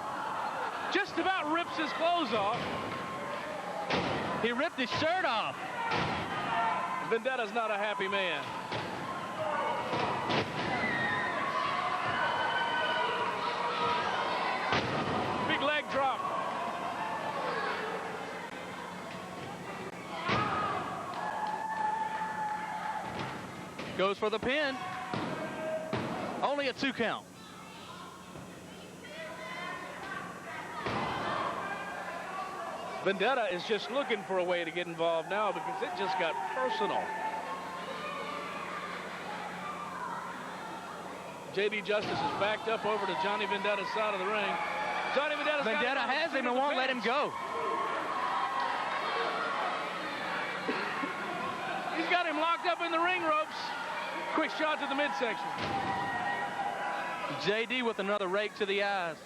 Just about rips his clothes off. He ripped his shirt off. Vendetta's not a happy man. Big leg drop. Goes for the pin. Only a 2 count. Vendetta is just looking for a way to get involved now because it just got personal. J.D. Justice is backed up over to Johnny Vendetta's side of the ring. Johnny Vendetta has him and won't let him go. He's got him locked up in the ring ropes. Quick shot to the midsection. J.D. with another rake to the eyes.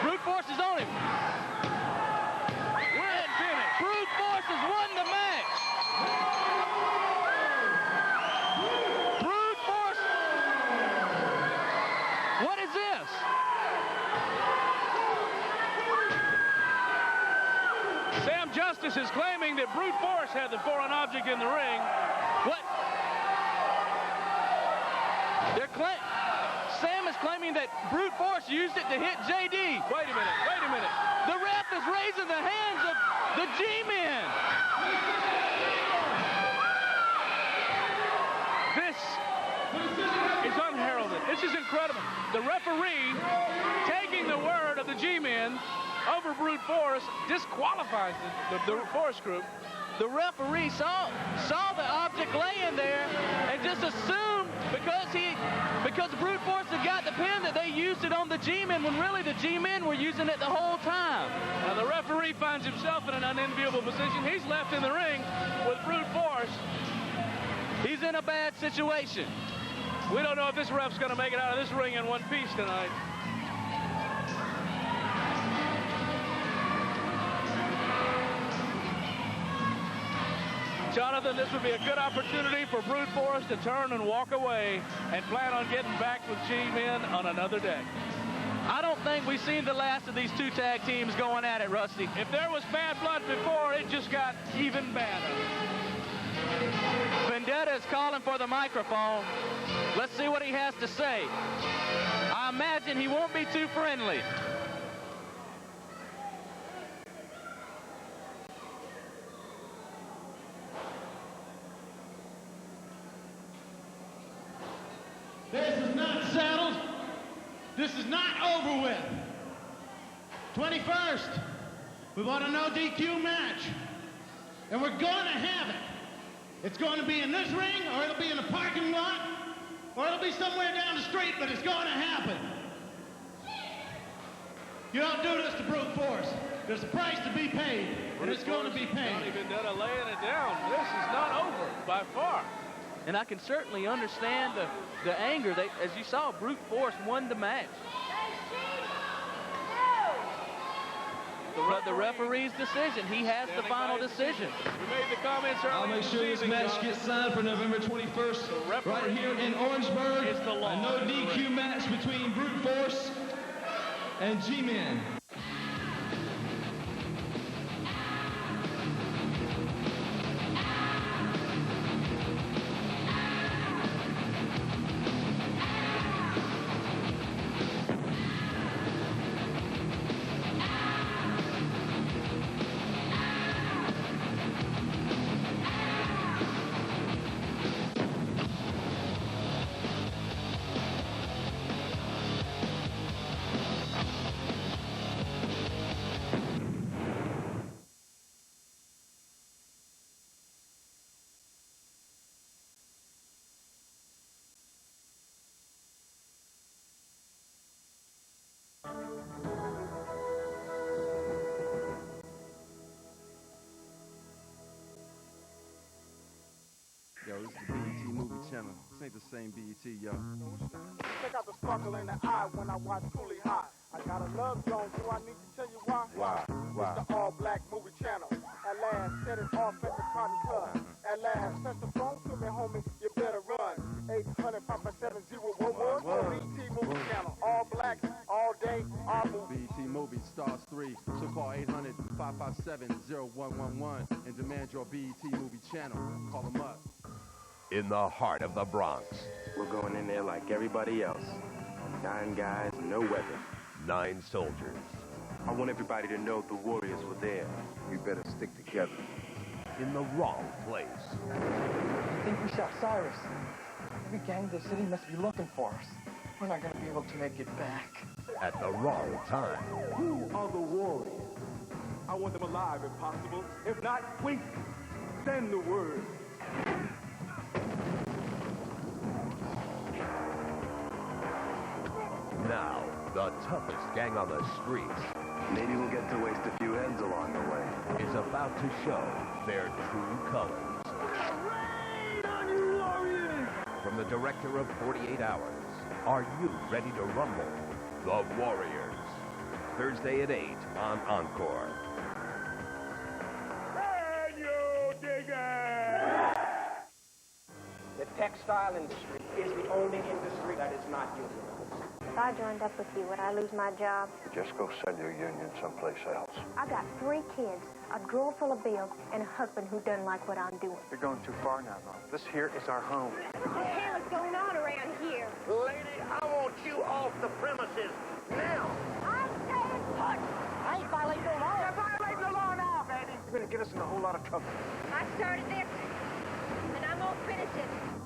Brute Force is on him. Brute Force has won the match. Brute Force. What is this? Sam Justice is claiming that Brute Force had the foreign object in the ring. What? Sam is claiming that Brute Force used it to hit J.D. Wait a minute. The ref is raising the hands of the G-Men. This is unheralded. This is incredible. The referee taking the word of the G-Men over Brute Force disqualifies the Force group. The referee saw the object laying there and just assumed because Brute Force had got the pin that they used it on the G-Men when really the G-Men were using it the whole time. Now the referee finds himself in an unenviable position. He's left in the ring with Brute Force. He's in a bad situation. We don't know if this ref's going to make it out of this ring in one piece tonight. Jonathan, this would be a good opportunity for Brute Force to turn and walk away and plan on getting back with G-Men on another day. I don't think we've seen the last of these two tag teams going at it, Rusty. If there was bad blood before, it just got even badder. Vendetta is calling for the microphone. Let's see what he has to say. I imagine he won't be too friendly. This is not settled. This is not over with. 21st, we want a no DQ match. And we're going to have it. It's going to be in this ring, or it'll be in the parking lot, or it'll be somewhere down the street, but it's going to happen. You don't do this to Brute Force. There's a price to be paid, and it's going to be paid. Johnny Vendetta laying it down. This is not over by far. And I can certainly understand the anger. As you saw, Brute Force won the match. But the referee's decision, he has the final decision. We made the comments earlier. I'll make sure this match gets signed for November 21st, right here in Orangeburg. It's the law. A no DQ match between Brute Force and G-Men. Yo, this is the BET movie channel. This ain't the same BET, yo. Check out the sparkle in the eye when I watch Truly Hot. I got a love song, so I need to tell you why. Why? It's the all-black movie channel. At last, set it off at the Cotton Club. At last, press the phone to me, homie, you better run. 800-557-0111, BET movie channel. All black, all day, all movie. BET movie, stars 3. So call 800-557-0111 and demand your BET movie channel. Call them up. In the heart of the Bronx. We're going in there like everybody else. 9 guys, no weapon. 9 soldiers. I want everybody to know the Warriors were there. We better stick together. In the wrong place. I think we shot Cyrus. Every gang in the city must be looking for us. We're not going to be able to make it back. At the wrong time. Who are the Warriors? I want them alive if possible. If not, wait. Send the word. Now, the toughest gang on the streets. Maybe we'll get to waste a few heads along the way. Is about to show their true colors. Rain on you, Warriors! From the director of 48 Hours, are you ready to rumble? The Warriors. Thursday at 8 on Encore. Can you dig it? The textile industry is the only industry that is not unionized. If I joined up with you, would I lose my job? Just go sell your union someplace else. I got 3 kids, a drawer full of bills, and a husband who doesn't like what I'm doing. You're going too far now, Mom. This here is our home. What the hell is going on around here? Lady, I want you off the premises now. I'm staying put. I ain't violating the law. You're violating the law now, baby. You're going to get us in a whole lot of trouble. I started this, and I'm gonna finish it.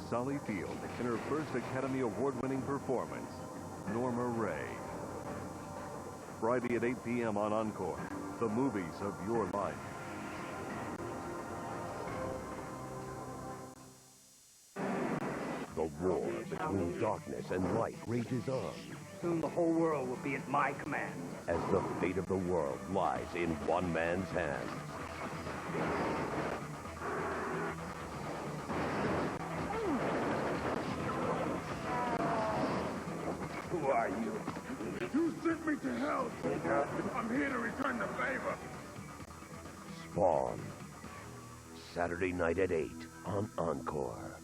Sally Field in her first Academy Award-winning performance, Norma Ray. Friday at 8 p.m. on Encore, the movies of your life. The war between darkness and light rages on. Soon the whole world will be at my command. As the fate of the world lies in one man's hands. Who are you? You sent me to hell, soldier. I'm here to return the favor. Spawn. Saturday night at 8 on Encore.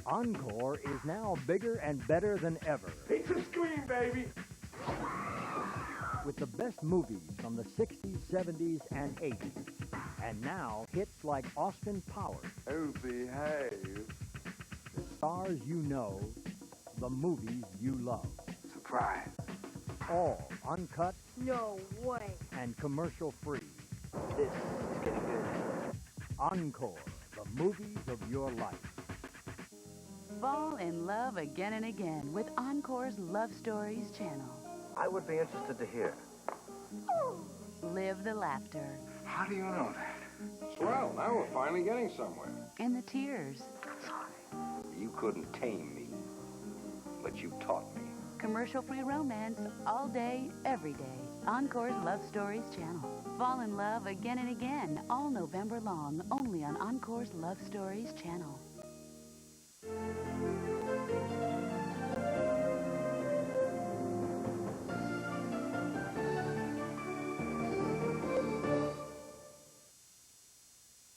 Encore is now bigger and better than ever. It's a scream, baby. With the best movies from the 60s, 70s, and 80s. And now, hits like Austin Powers. Oh, behave. The stars you know, the movies you love. Surprise. All uncut. No way. And commercial-free. This is getting good. Encore, the movies of your life. Fall in love again and again with Encore's Love Stories channel. I would be interested to hear. Live the laughter. How do you know that? Well, now we're finally getting somewhere. And the tears. You couldn't tame me, but you taught me. Commercial-free romance all day, every day. Encore's Love Stories channel. Fall in love again and again all November long, only on Encore's Love Stories channel.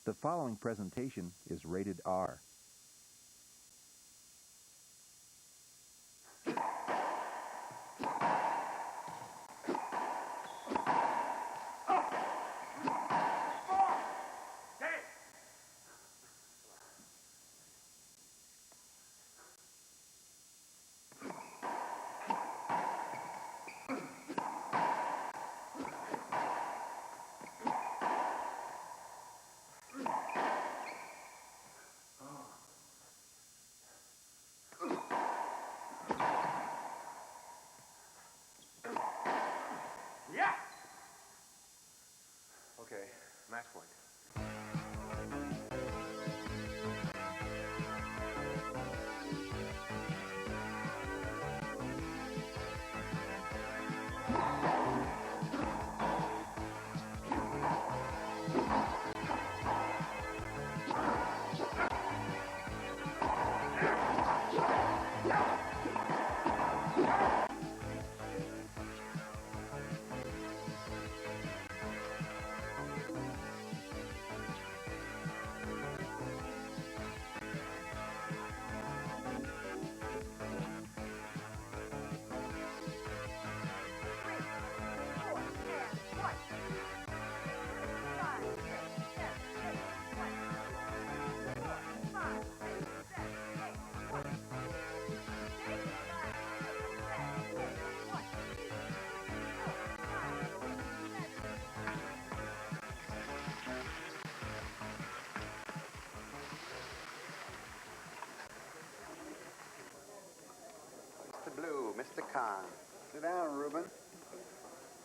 The following presentation is rated R. Okay, match point. Mr. Blue, Mr. Khan. Sit down, Reuben.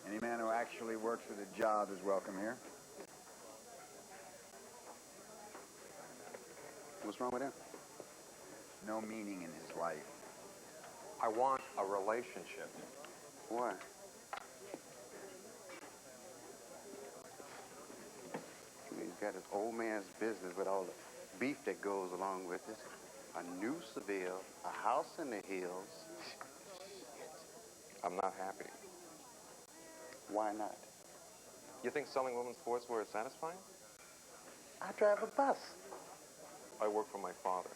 Any man who actually works at a job is welcome here. What's wrong with him? No meaning in his life. I want a relationship. Why? He's got his old man's business with all the beef that goes along with it. A new Seville, a house in the hills. I'm not happy. Why not? You think selling women's sportswear is satisfying? I drive a bus. I work for my father.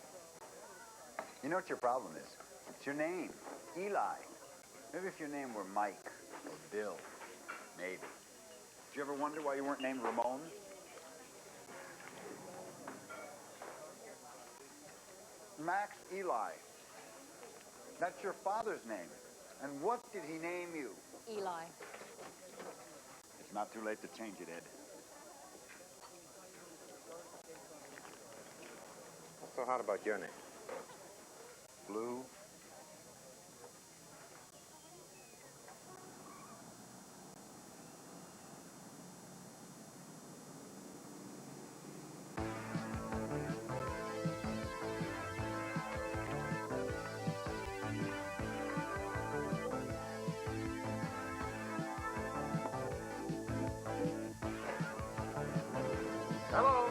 You know what your problem is? It's your name, Eli. Maybe if your name were Mike or Bill, maybe. Did you ever wonder why you weren't named Ramon? Max Eli. That's your father's name. And what did he name you? Eli. It's not too late to change it, Ed. So how about your name? Blue? Hello?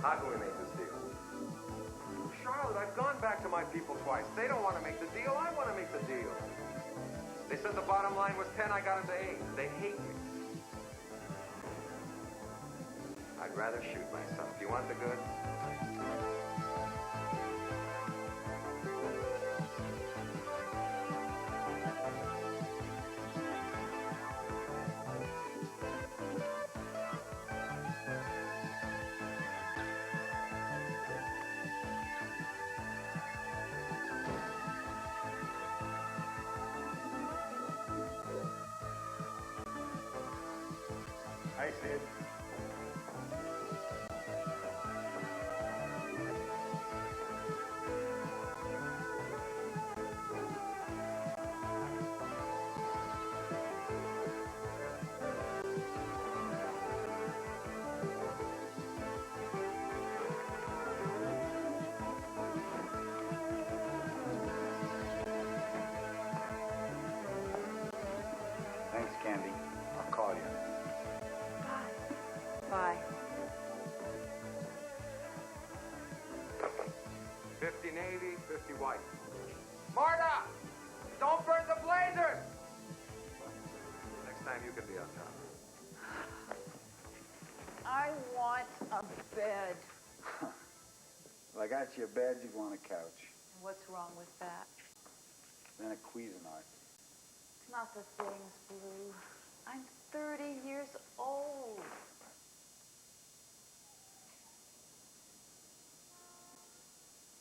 How can we make this deal? Charlotte, I've gone back to my people twice. They don't want to make the deal. I want to make the deal. They said the bottom line was 10. I got them to 8. They hate me. I'd rather shoot myself. You want the goods? Hi, Sid. Thanks, Candy. I'll call you. Bye. 50 Navy, 50 white. Marta! Don't burn the blazers! Next time you can be on top. I want a bed. Well, I got you a bed, you want a couch. What's wrong with that? Then a Cuisinart. It's not the things, Blue. I'm 30 years old.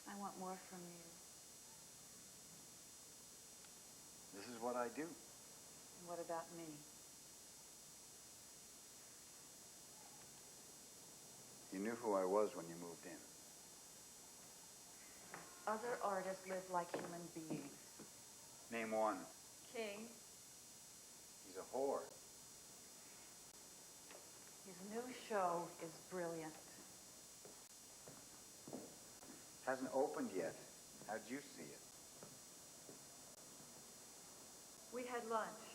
I want more from you. This is what I do. What about me? You knew who I was when you moved in. Other artists live like human beings. Name one. King, He's a whore. his new show is brilliant. Hasn't opened yet. How'd you see it? We had lunch.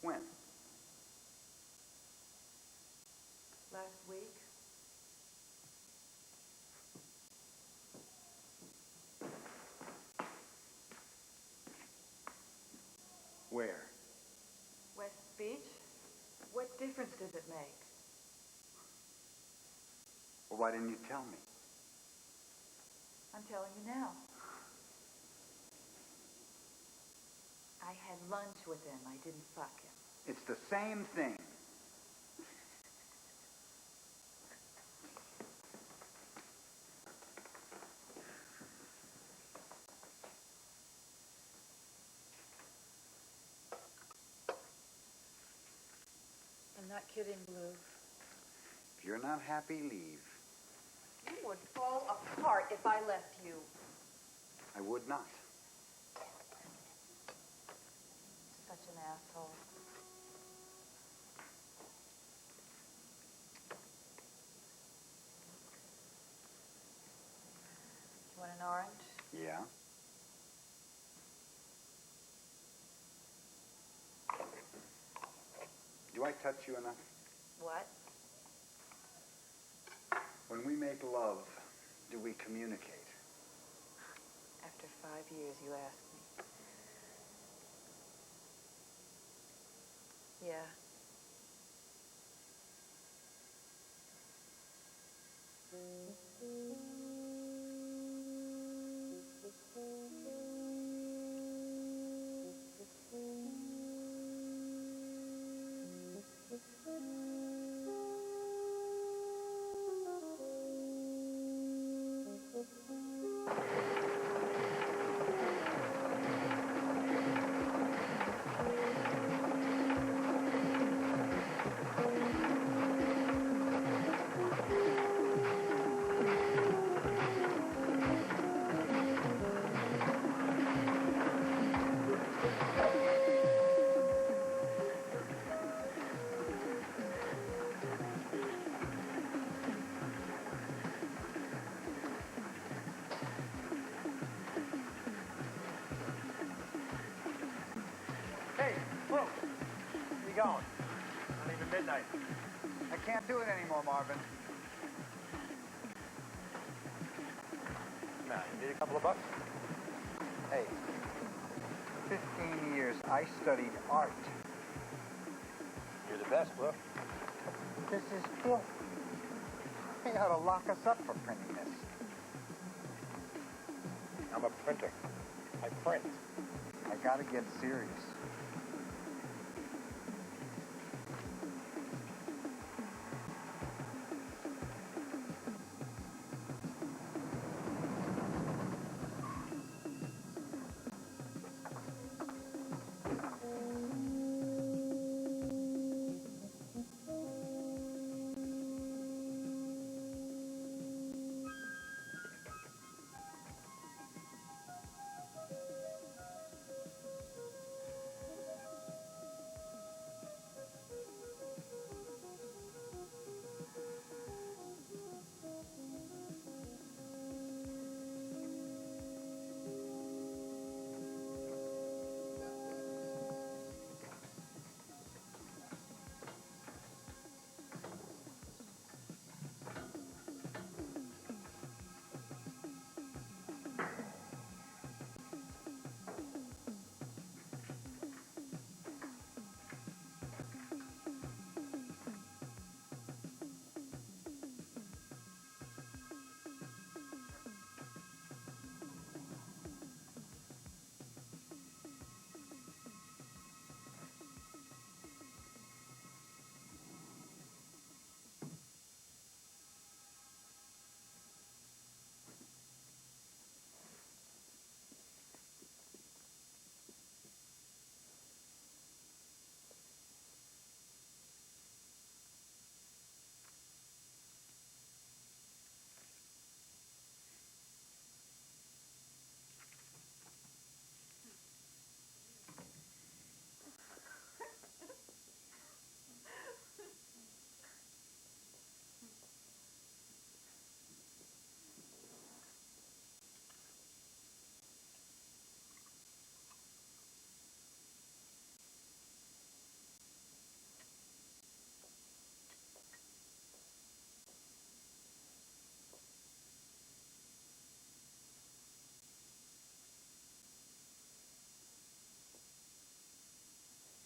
When? Last week. Where? West Beach? What difference does it make? Well, why didn't you tell me? I'm telling you now. I had lunch with him. I didn't fuck him. It's the same thing. I'm not kidding, Blue. If you're not happy, leave. You would fall apart if I left you. I would not. Such an asshole. You want an orange? Yeah? Do I touch you enough? What? When we make love, do we communicate? After 5 years, you ask me. Yeah. Hey, look. Where you going? Not even midnight. I can't do it anymore, Marvin. Now, you need a couple of bucks? Hey, 15 years I studied art. You're the best, Blue. This is filth. They ought to lock us up for printing this. I'm a printer. I print. I gotta get serious.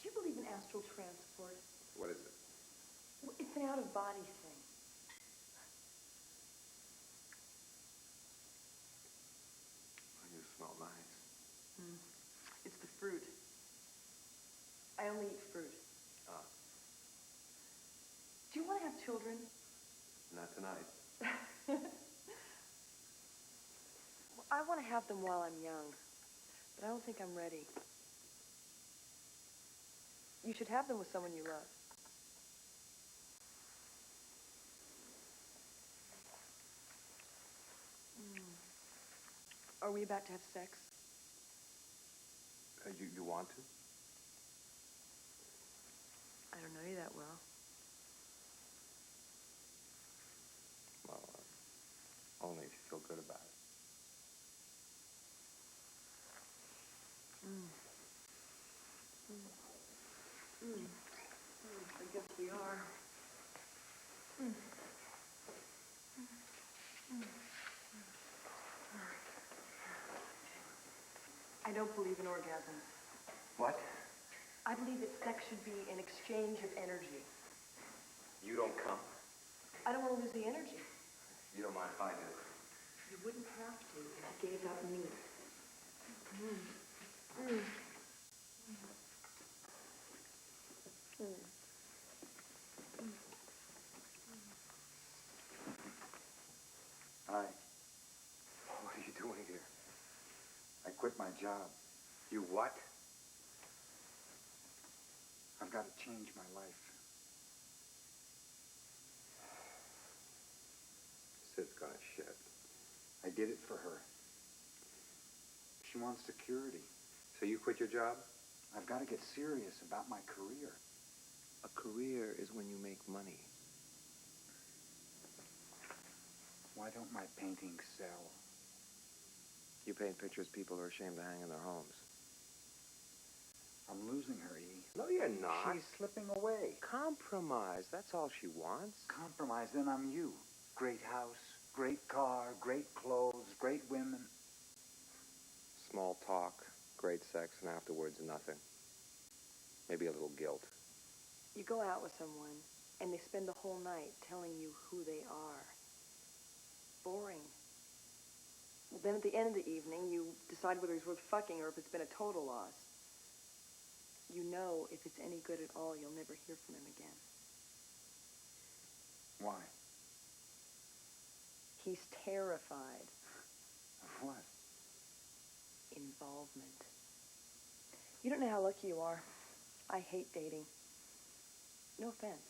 Do you believe in astral transport? What is it? Well, it's an out-of-body thing. You smell nice. It's the fruit. I only eat fruit. Do you want to have children? Not tonight. Well, I want to have them while I'm young, but I don't think I'm ready. You should have them with someone you love. Are we about to have sex? You want to? I don't know you that well. Well, only if you feel good about it. I guess we are. I don't believe in orgasms. What? I believe that sex should be an exchange of energy. You don't come. I don't want to lose the energy. You don't mind if I do? You wouldn't have to if you gave up me. Hi. What are you doing here? I quit my job. You what? I've got to change my life. Sid's gonna shit. I did it for her. She wants security. So you quit your job? I've got to get serious about my career. A career is when you make money. Why don't my paintings sell? You paint pictures people are ashamed to hang in their homes. I'm losing her, E. No, you're not. She's slipping away. Compromise. That's all she wants. Compromise, then I'm you. Great house, great car, great clothes, great women. Small talk, great sex, and afterwards nothing. Maybe a little guilt. You go out with someone, and they spend the whole night telling you who they are. Boring. Well, then at the end of the evening, you decide whether he's worth fucking or if it's been a total loss. You know if it's any good at all, you'll never hear from him again. Why? He's terrified. Of what? Involvement. You don't know how lucky you are. I hate dating. No offense.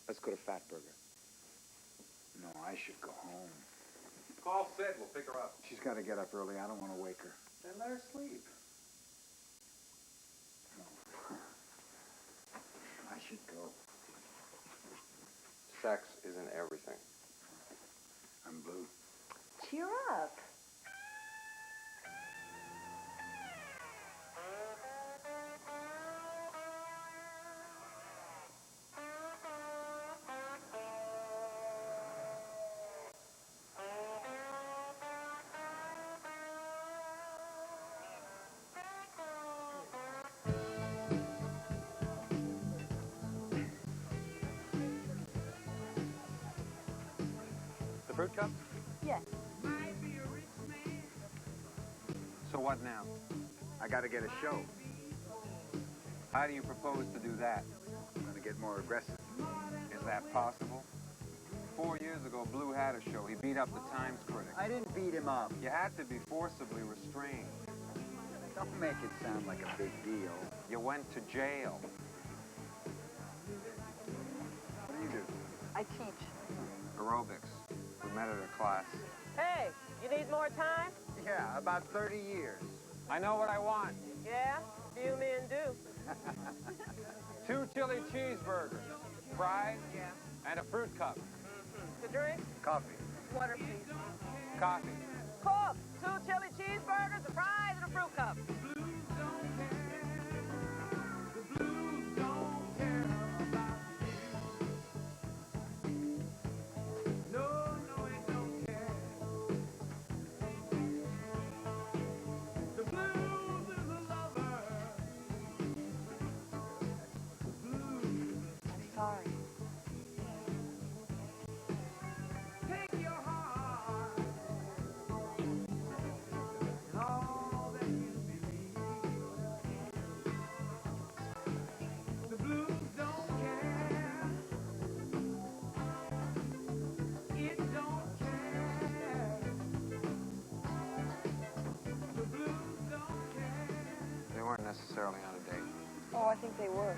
Let's go to Fatburger. No, I should go home. Call Sid. We'll pick her up. She's got to get up early. I don't want to wake her. Then let her sleep. No. I should go. Sex isn't everything. I'm blue. Cheer up. The fruit cup? Yes. So what now? I got to get a show. How do you propose to do that? I'm going to get more aggressive. Is that possible? 4 years ago, Blue had a show. He beat up the Times critic. I didn't beat him up. You had to be forcibly restrained. Don't make it sound like a big deal. You went to jail. What do you do? I teach. Aerobics. We met at a class. Hey, you need more time? Yeah, about 30 years. I know what I want. Yeah, few men do. 2 chili cheeseburgers, fries, Yeah. and a fruit cup. To drink? Coffee. Water, please. Coffee. Cook, 2 chili cheeseburgers, a fries, and a fruit cup. I'm sorry. necessarily on a date. Oh, I think they were.